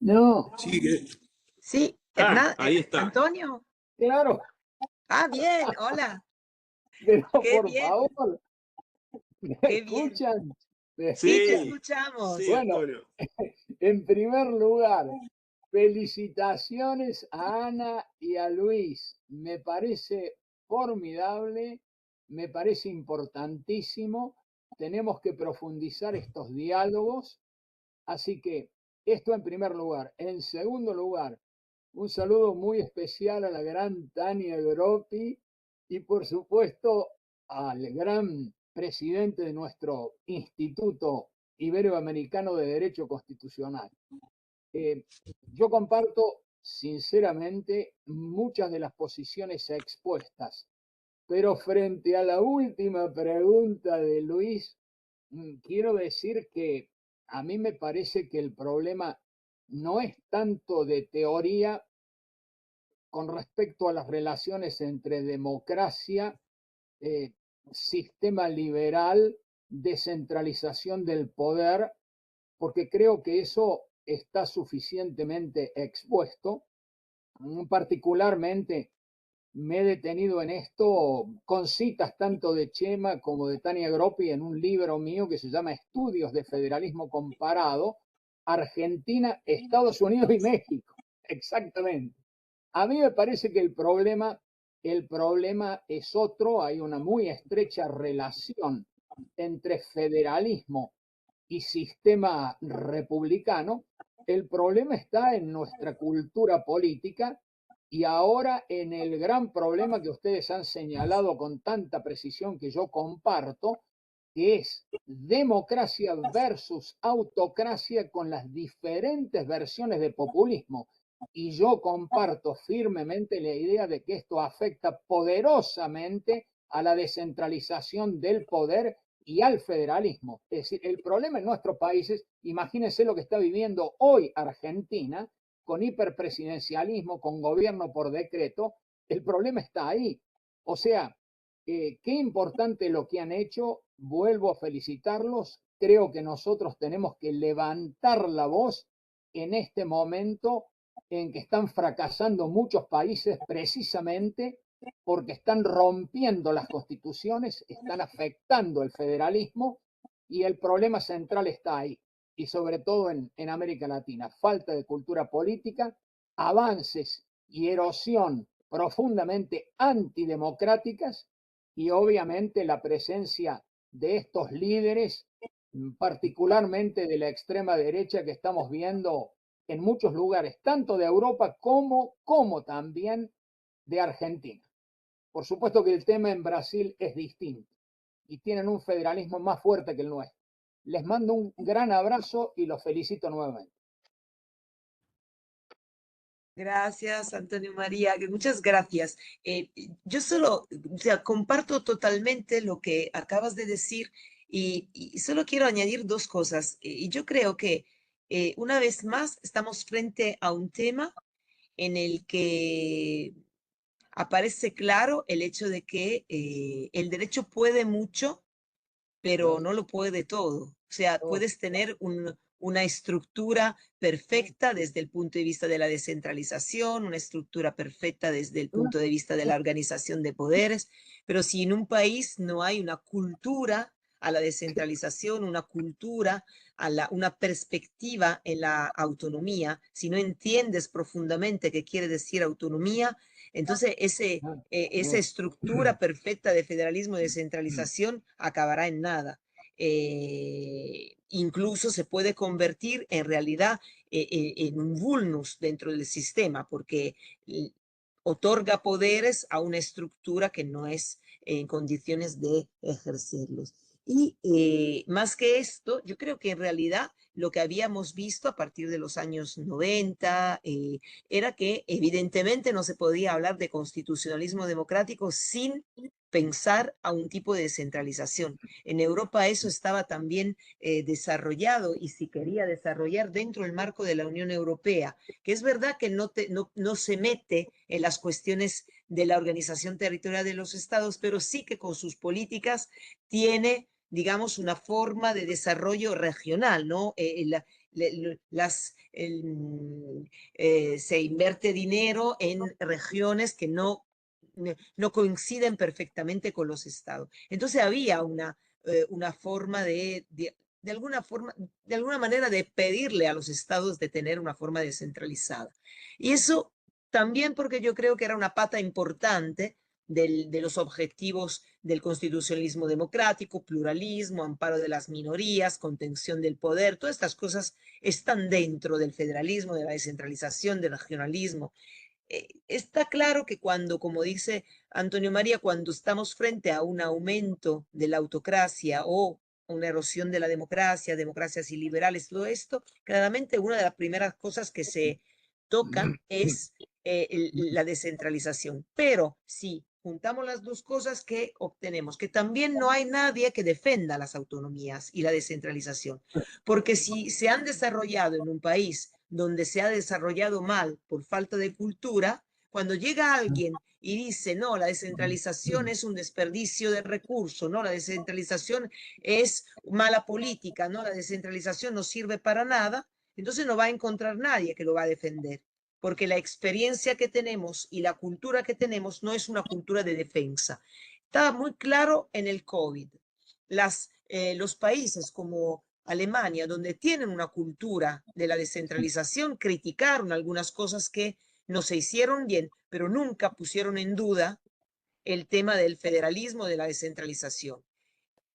No, Sí, Sí, Ahí está. Antonio. claro, Ah, bien, hola, pero qué por bien, favor, ¿me qué bien. escuchan? ¿Me Sí, te Sí, escuchan? escuchamos. sí, Bueno, Antonio. en primer lugar, felicitaciones a Ana y a Luis. Me parece formidable, me parece importantísimo. Tenemos que profundizar estos diálogos. Así que esto en primer lugar. En segundo lugar, un saludo muy especial a la gran Tania Groppi y por supuesto al gran presidente de nuestro Instituto Iberoamericano de Derecho Constitucional. Yo comparto sinceramente muchas de las posiciones expuestas, pero frente a la última pregunta de Luis, quiero decir que a mí me parece que el problema no es tanto de teoría con respecto a las relaciones entre democracia, eh, sistema liberal, descentralización del poder, porque creo que eso está suficientemente expuesto. Particularmente me he detenido en esto con citas tanto de Chema como de Tania Groppi en un libro mío que se llama Estudios de Federalismo Comparado, Argentina, Estados Unidos y México. Exactamente. A mí me parece que el problema es otro, hay una muy estrecha relación entre federalismo y sistema republicano. El problema está en nuestra cultura política y ahora en el gran problema que ustedes han señalado con tanta precisión que yo comparto, que es democracia versus autocracia con las diferentes versiones de populismo. Y yo comparto firmemente la idea de que esto afecta poderosamente a la descentralización del poder y al federalismo. Es decir, el problema en nuestros países, imagínense lo que está viviendo hoy Argentina, con hiperpresidencialismo, con gobierno por decreto, el problema está ahí. O sea, qué importante lo que han hecho, vuelvo a felicitarlos, creo que nosotros tenemos que levantar la voz en este momento en que están fracasando muchos países precisamente porque están rompiendo las constituciones, están afectando el federalismo y el problema central está ahí. Y sobre todo en América Latina, falta de cultura política, avances y erosión profundamente antidemocráticas y obviamente la presencia de estos líderes, particularmente de la extrema derecha que estamos viendo en muchos lugares, tanto de Europa como también de Argentina. Por supuesto que el tema en Brasil es distinto y tienen un federalismo más fuerte que el nuestro. Les mando un gran abrazo y los felicito nuevamente. Gracias, Antonio María, que muchas gracias. Yo solo, o sea, comparto totalmente lo que acabas de decir y solo quiero añadir dos cosas. Y yo creo que una vez más estamos frente a un tema en el que aparece claro el hecho de que el derecho puede mucho, pero no lo puede todo. O sea, puedes tener una estructura perfecta desde el punto de vista de la descentralización, una estructura perfecta desde el punto de vista de la organización de poderes, pero si en un país no hay una cultura a la descentralización, una cultura una perspectiva en la autonomía, si no entiendes profundamente qué quiere decir autonomía, entonces esa estructura perfecta de federalismo y descentralización acabará en nada. Incluso se puede convertir en realidad en un vulnus dentro del sistema, porque otorga poderes a una estructura que no es en condiciones de ejercerlos. Y más que esto, yo creo que en realidad lo que habíamos visto a partir de los años 90 era que evidentemente no se podía hablar de constitucionalismo democrático sin pensar a un tipo de descentralización. En Europa eso estaba también desarrollado y se quería desarrollar dentro del marco de la Unión Europea, que es verdad que no se mete en las cuestiones de la organización territorial de los estados, pero sí que con sus políticas tiene, digamos, una forma de desarrollo regional, ¿no? Se invierte dinero en regiones que no coinciden perfectamente con los estados. Entonces había una forma de alguna manera de pedirle a los estados de tener una forma descentralizada. Y eso también porque yo creo que era una pata importante de los objetivos del constitucionalismo democrático, pluralismo, amparo de las minorías, contención del poder, todas estas cosas están dentro del federalismo, de la descentralización, del regionalismo. Está claro que cuando, como dice Antonio María, cuando estamos frente a un aumento de la autocracia o una erosión de la democracia, democracias iliberales, todo esto, claramente una de las primeras cosas que se tocan es la descentralización. Pero si juntamos las dos cosas que obtenemos, que también no hay nadie que defenda las autonomías y la descentralización, porque si se han desarrollado en un país donde se ha desarrollado mal por falta de cultura, cuando llega alguien y dice, no, la descentralización es un desperdicio de recursos, no, la descentralización es mala política, no, la descentralización no sirve para nada, entonces no va a encontrar nadie que lo va a defender, porque la experiencia que tenemos y la cultura que tenemos no es una cultura de defensa. Estaba muy claro en el COVID. Los países como Alemania, donde tienen una cultura de la descentralización, criticaron algunas cosas que no se hicieron bien, pero nunca pusieron en duda el tema del federalismo, de la descentralización.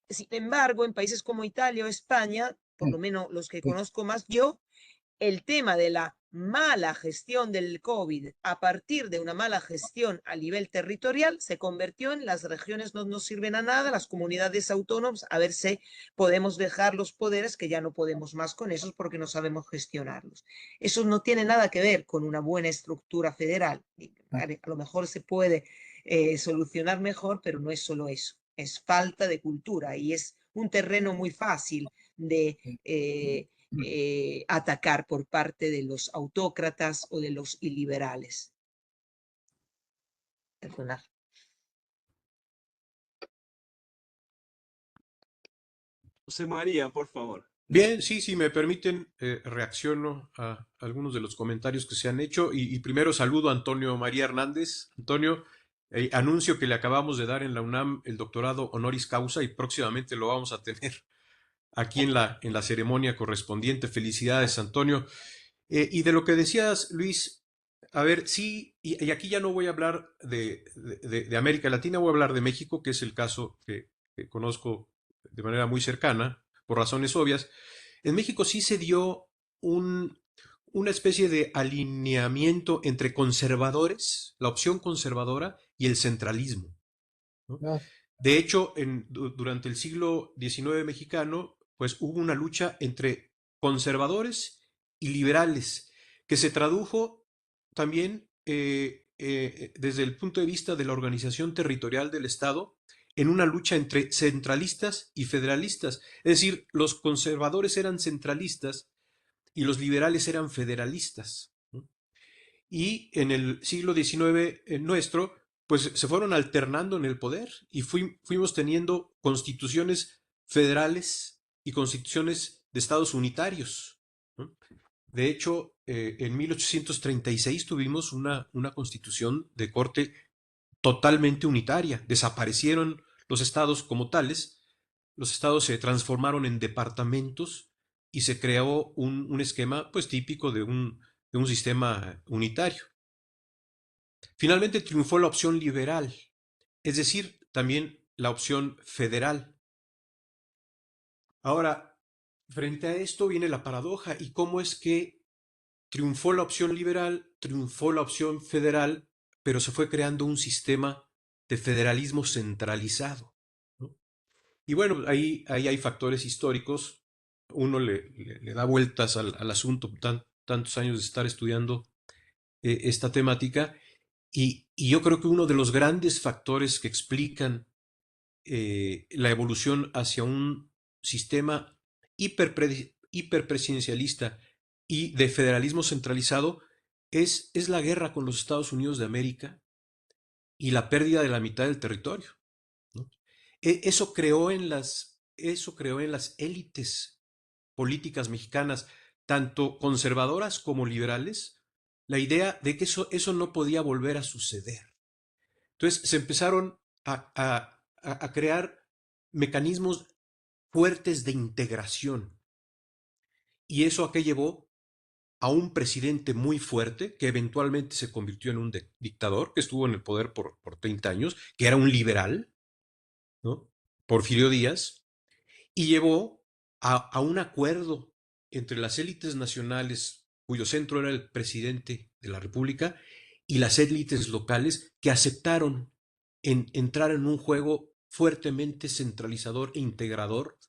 Sin embargo, en países como Italia o España, por lo menos los que conozco más yo, el tema de la mala gestión del COVID a partir de una mala gestión a nivel territorial se convirtió en las regiones no nos sirven a nada, las comunidades autónomas, a ver si podemos dejar los poderes que ya no podemos más con esos porque no sabemos gestionarlos. Eso no tiene nada que ver con una buena estructura federal. A lo mejor se puede solucionar mejor, pero no es solo eso, es falta de cultura y es un terreno muy fácil de atacar por parte de los autócratas o de los iliberales. Personal. José María, por favor. Bien, sí, si me permiten, reacciono a algunos de los comentarios que se han hecho y primero saludo a Antonio María Hernández. Antonio, anuncio que le acabamos de dar en la UNAM el doctorado honoris causa y próximamente lo vamos a tener aquí en la ceremonia correspondiente. Felicidades, Antonio. Y de lo que decías, Luis, a ver, sí, y aquí ya no voy a hablar de América Latina, voy a hablar de México, que es el caso que conozco de manera muy cercana, por razones obvias. En México sí se dio una especie de alineamiento entre conservadores, la opción conservadora y el centralismo, ¿no? Ah, De hecho, durante el siglo XIX mexicano, pues hubo una lucha entre conservadores y liberales, que se tradujo también desde el punto de vista de la organización territorial del Estado en una lucha entre centralistas y federalistas. Es decir, los conservadores eran centralistas y los liberales eran federalistas, ¿no? Y en el siglo XIX nuestro, pues se fueron alternando en el poder y fuimos teniendo constituciones federales y constituciones de estados unitarios, ¿no? De hecho, en 1836 tuvimos una constitución de corte totalmente unitaria. Desaparecieron los estados como tales, los estados se transformaron en departamentos y se creó un esquema pues típico de un sistema unitario. Finalmente triunfó la opción liberal, es decir, también la opción federal. Ahora, frente a esto viene la paradoja y cómo es que triunfó la opción liberal, triunfó la opción federal, pero se fue creando un sistema de federalismo centralizado, ¿no? Y bueno, ahí hay factores históricos. Uno le da vueltas al asunto, tantos años de estar estudiando esta temática, y yo creo que uno de los grandes factores que explican la evolución hacia un sistema hiperpresidencialista y de federalismo centralizado es la guerra con los Estados Unidos de América y la pérdida de la mitad del territorio, ¿no? Eso creó en las élites políticas mexicanas, tanto conservadoras como liberales, la idea de que eso no podía volver a suceder. Entonces se empezaron a crear mecanismos fuertes de integración. ¿Y eso a qué llevó? A un presidente muy fuerte que eventualmente se convirtió en un dictador, que estuvo en el poder por 30 años, que era un liberal, ¿no? Porfirio Díaz, y llevó a un acuerdo entre las élites nacionales, cuyo centro era el presidente de la República, y las élites locales que aceptaron entrar en un juego fuertemente centralizador e integrador,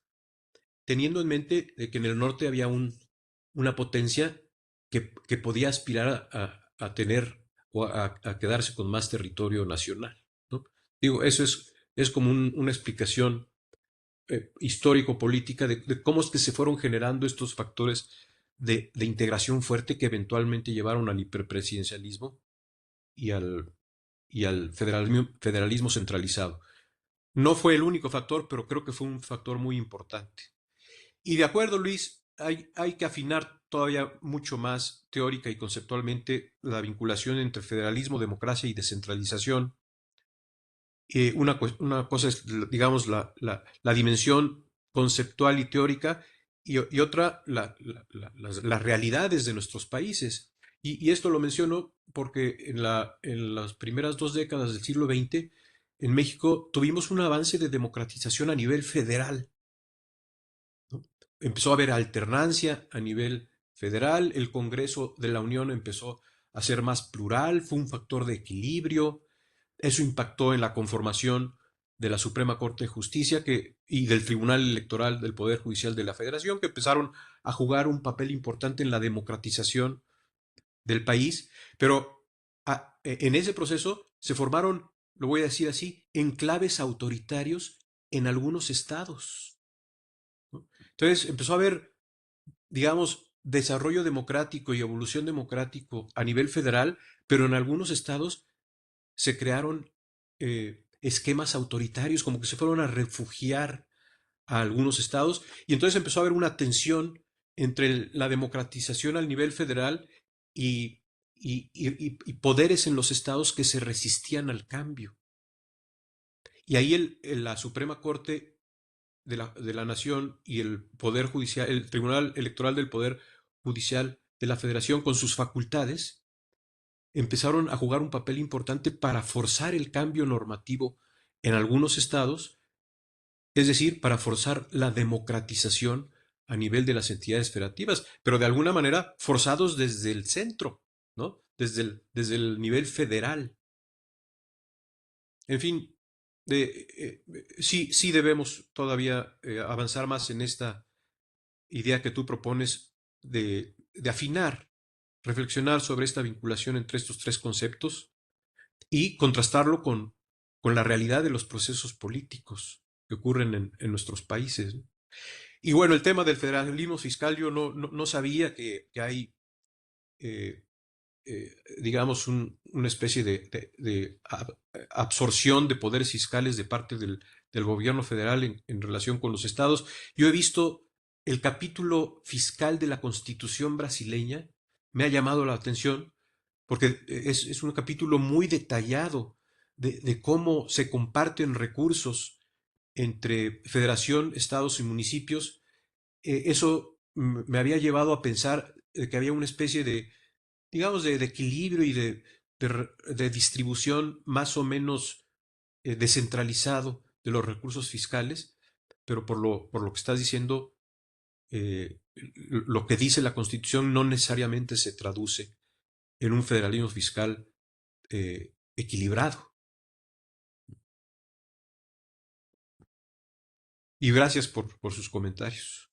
teniendo en mente de que en el norte había una potencia que podía aspirar a tener o a quedarse con más territorio nacional, ¿no? Digo, eso es como una explicación histórico-política de cómo es que se fueron generando estos factores de integración fuerte que eventualmente llevaron al hiperpresidencialismo y al federalismo centralizado. No fue el único factor, pero creo que fue un factor muy importante. Y de acuerdo, Luis, hay que afinar todavía mucho más teórica y conceptualmente la vinculación entre federalismo, democracia y descentralización. Una cosa es, digamos, la dimensión conceptual y teórica y otra, las realidades de nuestros países. Y esto lo menciono porque en las primeras 2 décadas del siglo XX, en México tuvimos un avance de democratización a nivel federal, ¿no? Empezó a haber alternancia a nivel federal, el Congreso de la Unión empezó a ser más plural, fue un factor de equilibrio. Eso impactó en la conformación de la Suprema Corte de Justicia y del Tribunal Electoral del Poder Judicial de la Federación, que empezaron a jugar un papel importante en la democratización del país. Pero en ese proceso se formaron, lo voy a decir así, enclaves autoritarios en algunos estados. Entonces empezó a haber, digamos, desarrollo democrático y evolución democrático a nivel federal, pero en algunos estados se crearon esquemas autoritarios, como que se fueron a refugiar a algunos estados, y entonces empezó a haber una tensión entre la democratización al nivel federal y, y poderes en los estados que se resistían al cambio. Y ahí la Suprema Corte de la Nación y el Poder Judicial, el Tribunal Electoral del Poder Judicial de la Federación, con sus facultades, empezaron a jugar un papel importante para forzar el cambio normativo en algunos estados, es decir, para forzar la democratización a nivel de las entidades federativas, pero de alguna manera forzados desde el centro, ¿no? Desde el nivel federal. En fin, sí debemos todavía avanzar más en esta idea que tú propones de afinar, reflexionar sobre esta vinculación entre estos tres conceptos y contrastarlo con la realidad de los procesos políticos que ocurren en nuestros países, ¿no? Y bueno, el tema del federalismo fiscal, yo no sabía que hay, eh, digamos, una especie de absorción de poderes fiscales de parte del gobierno federal en relación con los estados. Yo he visto el capítulo fiscal de la Constitución brasileña, me ha llamado la atención, porque es un capítulo muy detallado de cómo se comparten recursos entre federación, estados y municipios. Eso me había llevado a pensar que había una especie de, digamos, de equilibrio y de distribución más o menos descentralizado de los recursos fiscales, pero por lo que estás diciendo, lo que dice la Constitución no necesariamente se traduce en un federalismo fiscal equilibrado. Y gracias por sus comentarios.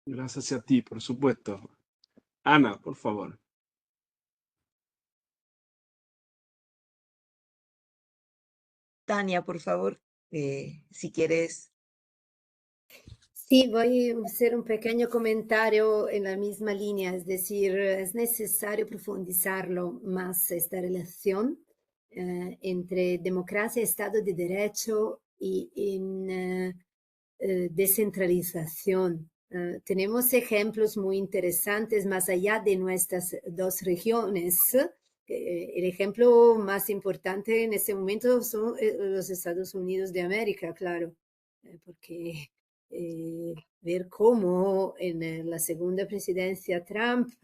Gracias a ti, por supuesto. Ana, por favor. Tania, por favor, si quieres. Sí, voy a hacer un pequeño comentario en la misma línea, es decir, es necesario profundizarlo más esta relación entre democracia, Estado de Derecho y descentralización. Tenemos ejemplos muy interesantes más allá de nuestras dos regiones. El ejemplo más importante en este momento son los Estados Unidos de América, claro, porque ver cómo en la segunda presidencia Trump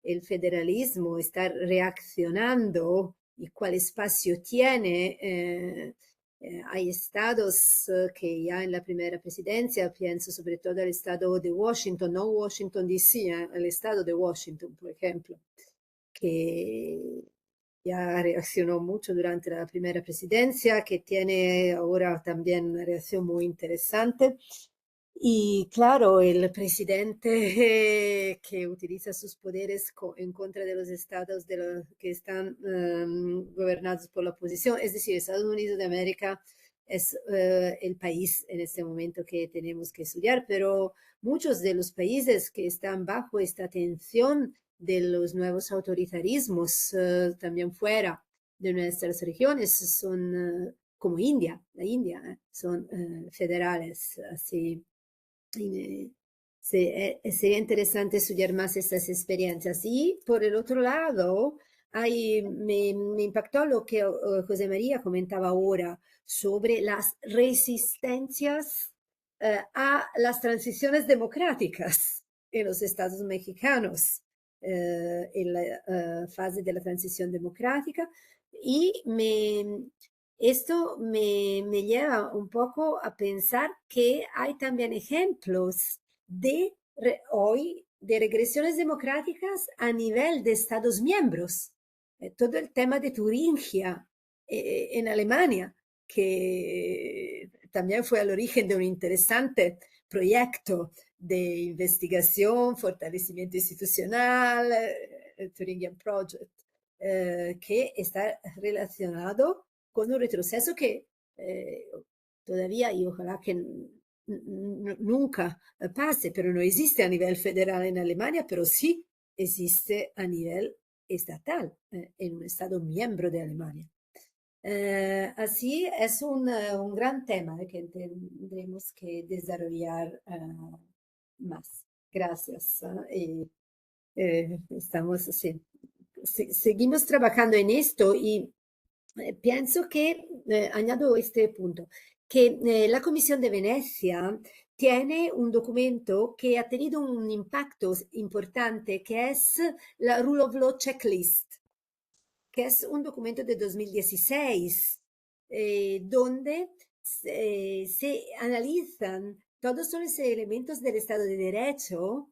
el federalismo está reaccionando y cuál espacio tiene. Hay estados que ya en la primera presidencia, pienso sobre todo al estado de Washington, no Washington DC, el estado de Washington, por ejemplo, que ya reaccionó mucho durante la primera presidencia, que tiene ahora también una reacción muy interesante. Y claro, el presidente que utiliza sus poderes en contra de los estados que están gobernados por la oposición, es decir, Estados Unidos de América es el país en este momento que tenemos que estudiar, pero muchos de los países que están bajo esta tensión de los nuevos autoritarismos, también fuera de nuestras regiones, son como India, la India, son federales, así. Sería interesante estudiar más estas experiencias. Y por el otro lado, me impactó lo que José María comentaba ahora sobre las resistencias a las transiciones democráticas en los estados mexicanos, en la fase de la transición democrática. Y esto me lleva un poco a pensar que hay también ejemplos de hoy de regresiones democráticas a nivel de Estados miembros. Todo el tema de Turingia en Alemania, que también fue al origen de un interesante proyecto de investigación, fortalecimiento institucional, el Thuringian Project, que está relacionado con un retroceso que todavía, y ojalá que nunca pase, pero no existe a nivel federal en Alemania, pero sí existe a nivel estatal, en un Estado miembro de Alemania. Así es un gran tema que tendremos que desarrollar más. Gracias. Estamos, sí, seguimos trabajando en esto y pienso que, añado este punto, que la Comisión de Venecia tiene un documento que ha tenido un impacto importante, que es la Rule of Law Checklist, que es un documento de 2016, donde se analizan todos los elementos del Estado de Derecho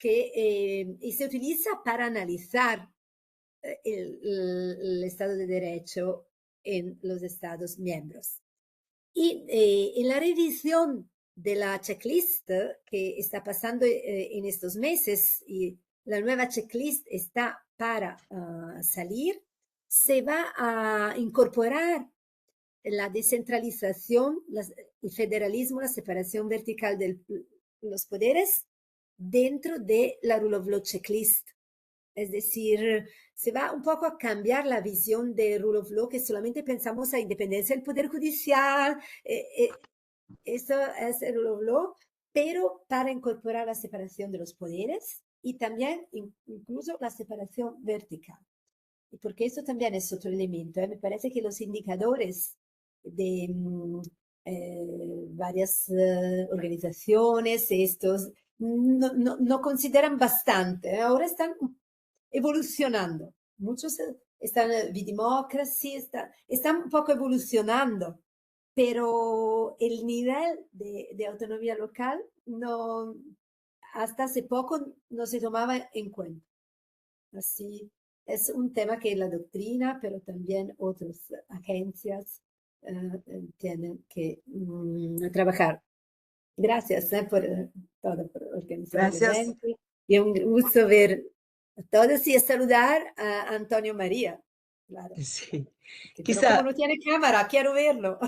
y se utiliza para analizar el Estado de Derecho en los Estados miembros. Y en la revisión de la checklist que está pasando en estos meses, y la nueva checklist está para salir, se va a incorporar la descentralización, el federalismo, la separación vertical de los poderes dentro de la Rule of Law Checklist. Es decir, se va un poco a cambiar la visión de Rule of Law, que solamente pensamos a independencia del Poder Judicial, eso es el Rule of Law, pero para incorporar la separación de los poderes y también incluso la separación vertical. Y porque eso también es otro elemento. Me parece que los indicadores de varias organizaciones, estos, no consideran bastante. Ahora están evolucionando. Muchos están, Democracy, están un poco evolucionando, pero el nivel de autonomía local no, hasta hace poco no se tomaba en cuenta. Así es un tema que la doctrina, pero también otras agencias tienen que trabajar. Gracias por todo, por organizar el Gracias. evento. Y un gusto ver a todos y saludar a Antonio María. Claro. Sí. Pero como Quizá, no tiene cámara, quiero verlo.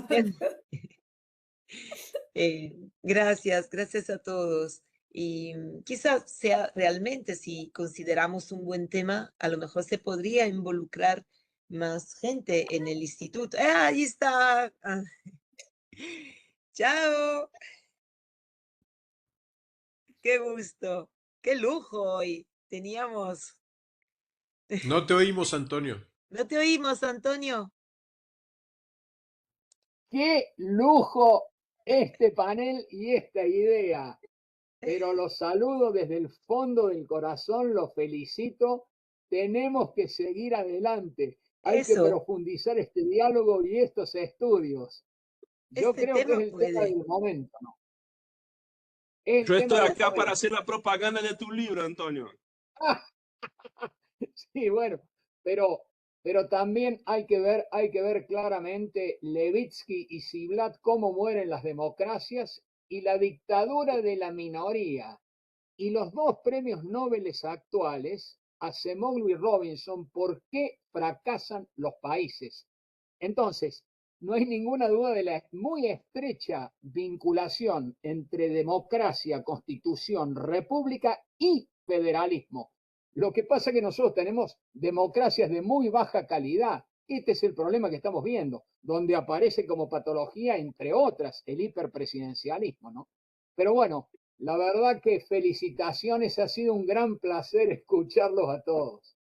gracias, gracias a todos. Y quizá sea realmente, si consideramos un buen tema, a lo mejor se podría involucrar más gente en el instituto. ¡Ah, ahí está! Ah, ¡chao! ¡Qué gusto! ¡Qué lujo hoy! Teníamos. No te oímos, Antonio. ¿No te oímos, Antonio? Qué lujo este panel y esta idea. Pero los saludo desde el fondo del corazón, los felicito. Tenemos que seguir adelante. Hay que Eso, profundizar este diálogo y estos estudios. Yo este creo que es tema el tema puede. del momento, ¿no? Es el Yo tema estoy del acá para momento. hacer la propaganda de tu libro, Antonio. Sí, bueno, pero también hay que ver claramente Levitsky y Ziblatt cómo mueren las democracias y la dictadura de la minoría. Y los dos premios Nobel actuales, Acemoglu y Robinson, ¿por qué fracasan los países? Entonces, no hay ninguna duda de la muy estrecha vinculación entre democracia, constitución, república y federalismo. Lo que pasa es que nosotros tenemos democracias de muy baja calidad. Este es el problema que estamos viendo, donde aparece como patología, entre otras, el hiperpresidencialismo, ¿no? Pero bueno, la verdad que felicitaciones, ha sido un gran placer escucharlos a todos.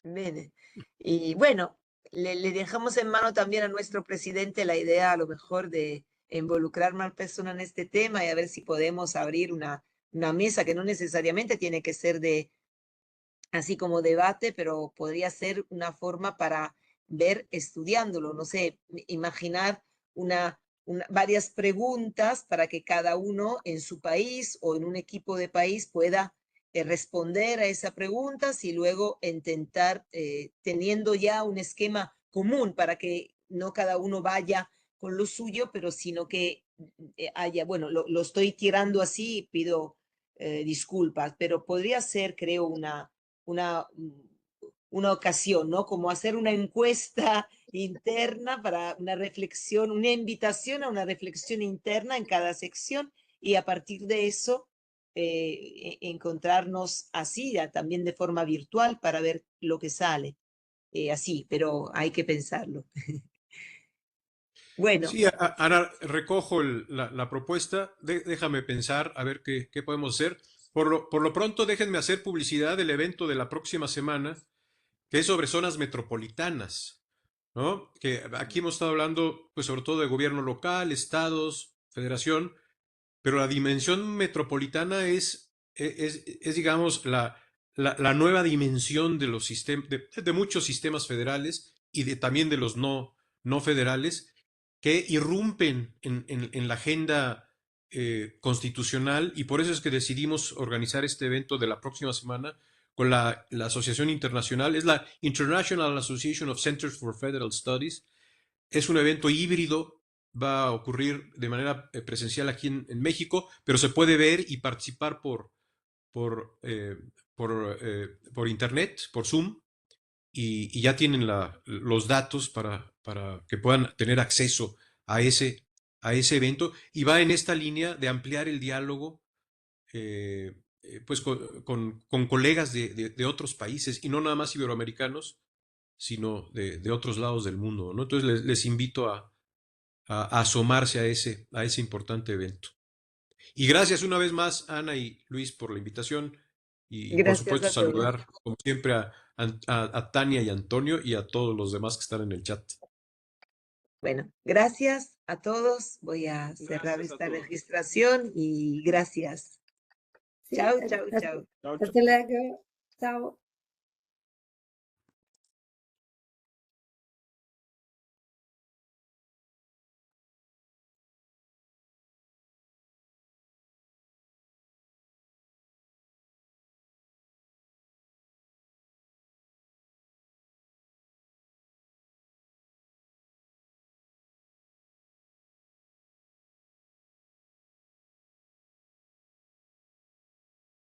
Bene. Y bueno, le dejamos en mano también a nuestro presidente la idea a lo mejor de involucrar más personas en este tema y a ver si podemos abrir una mesa que no necesariamente tiene que ser de así como debate, pero podría ser una forma para ver estudiándolo, no sé, imaginar varias preguntas para que cada uno en su país o en un equipo de país pueda responder a esa pregunta y luego intentar, teniendo ya un esquema común para que no cada uno vaya con lo suyo, pero sino que haya, bueno, lo estoy tirando así, pido disculpas, pero podría ser, creo, una ocasión, ¿no? Como hacer una encuesta interna para una reflexión, una invitación a una reflexión interna en cada sección y a partir de eso encontrarnos así, también de forma virtual para ver lo que sale. Así, pero hay que pensarlo. Bueno, Sí, Ana, recojo la propuesta. Déjame pensar a ver qué podemos hacer. Por lo pronto, déjenme hacer publicidad del evento de la próxima semana, que es sobre zonas metropolitanas, ¿no? Que aquí hemos estado hablando, pues, sobre todo de gobierno local, estados, federación, pero la dimensión metropolitana digamos, la nueva dimensión de los sistemas, de muchos sistemas federales y también de los no federales que irrumpen en la agenda constitucional, y por eso es que decidimos organizar este evento de la próxima semana con la Asociación Internacional, es la International Association of Centers for Federal Studies. Es un evento híbrido, va a ocurrir de manera presencial aquí en México, pero se puede ver y participar por, eh, por internet, por Zoom, y ya tienen los datos para que puedan tener acceso a a ese evento, y va en esta línea de ampliar el diálogo pues con colegas de otros países, y no nada más iberoamericanos, sino de otros lados del mundo, ¿no? Entonces les invito a asomarse a ese importante evento. Y gracias una vez más, Ana y Luis, por la invitación. Y por gracias supuesto, a todos. saludar, como siempre, a Tania y Antonio y a todos los demás que están en el chat. Bueno, gracias a todos. Voy a cerrar Gracias a esta todos. registración y gracias. Sì, Chao, chao, hasta chao. Chao, chao. hasta luego. Ciao.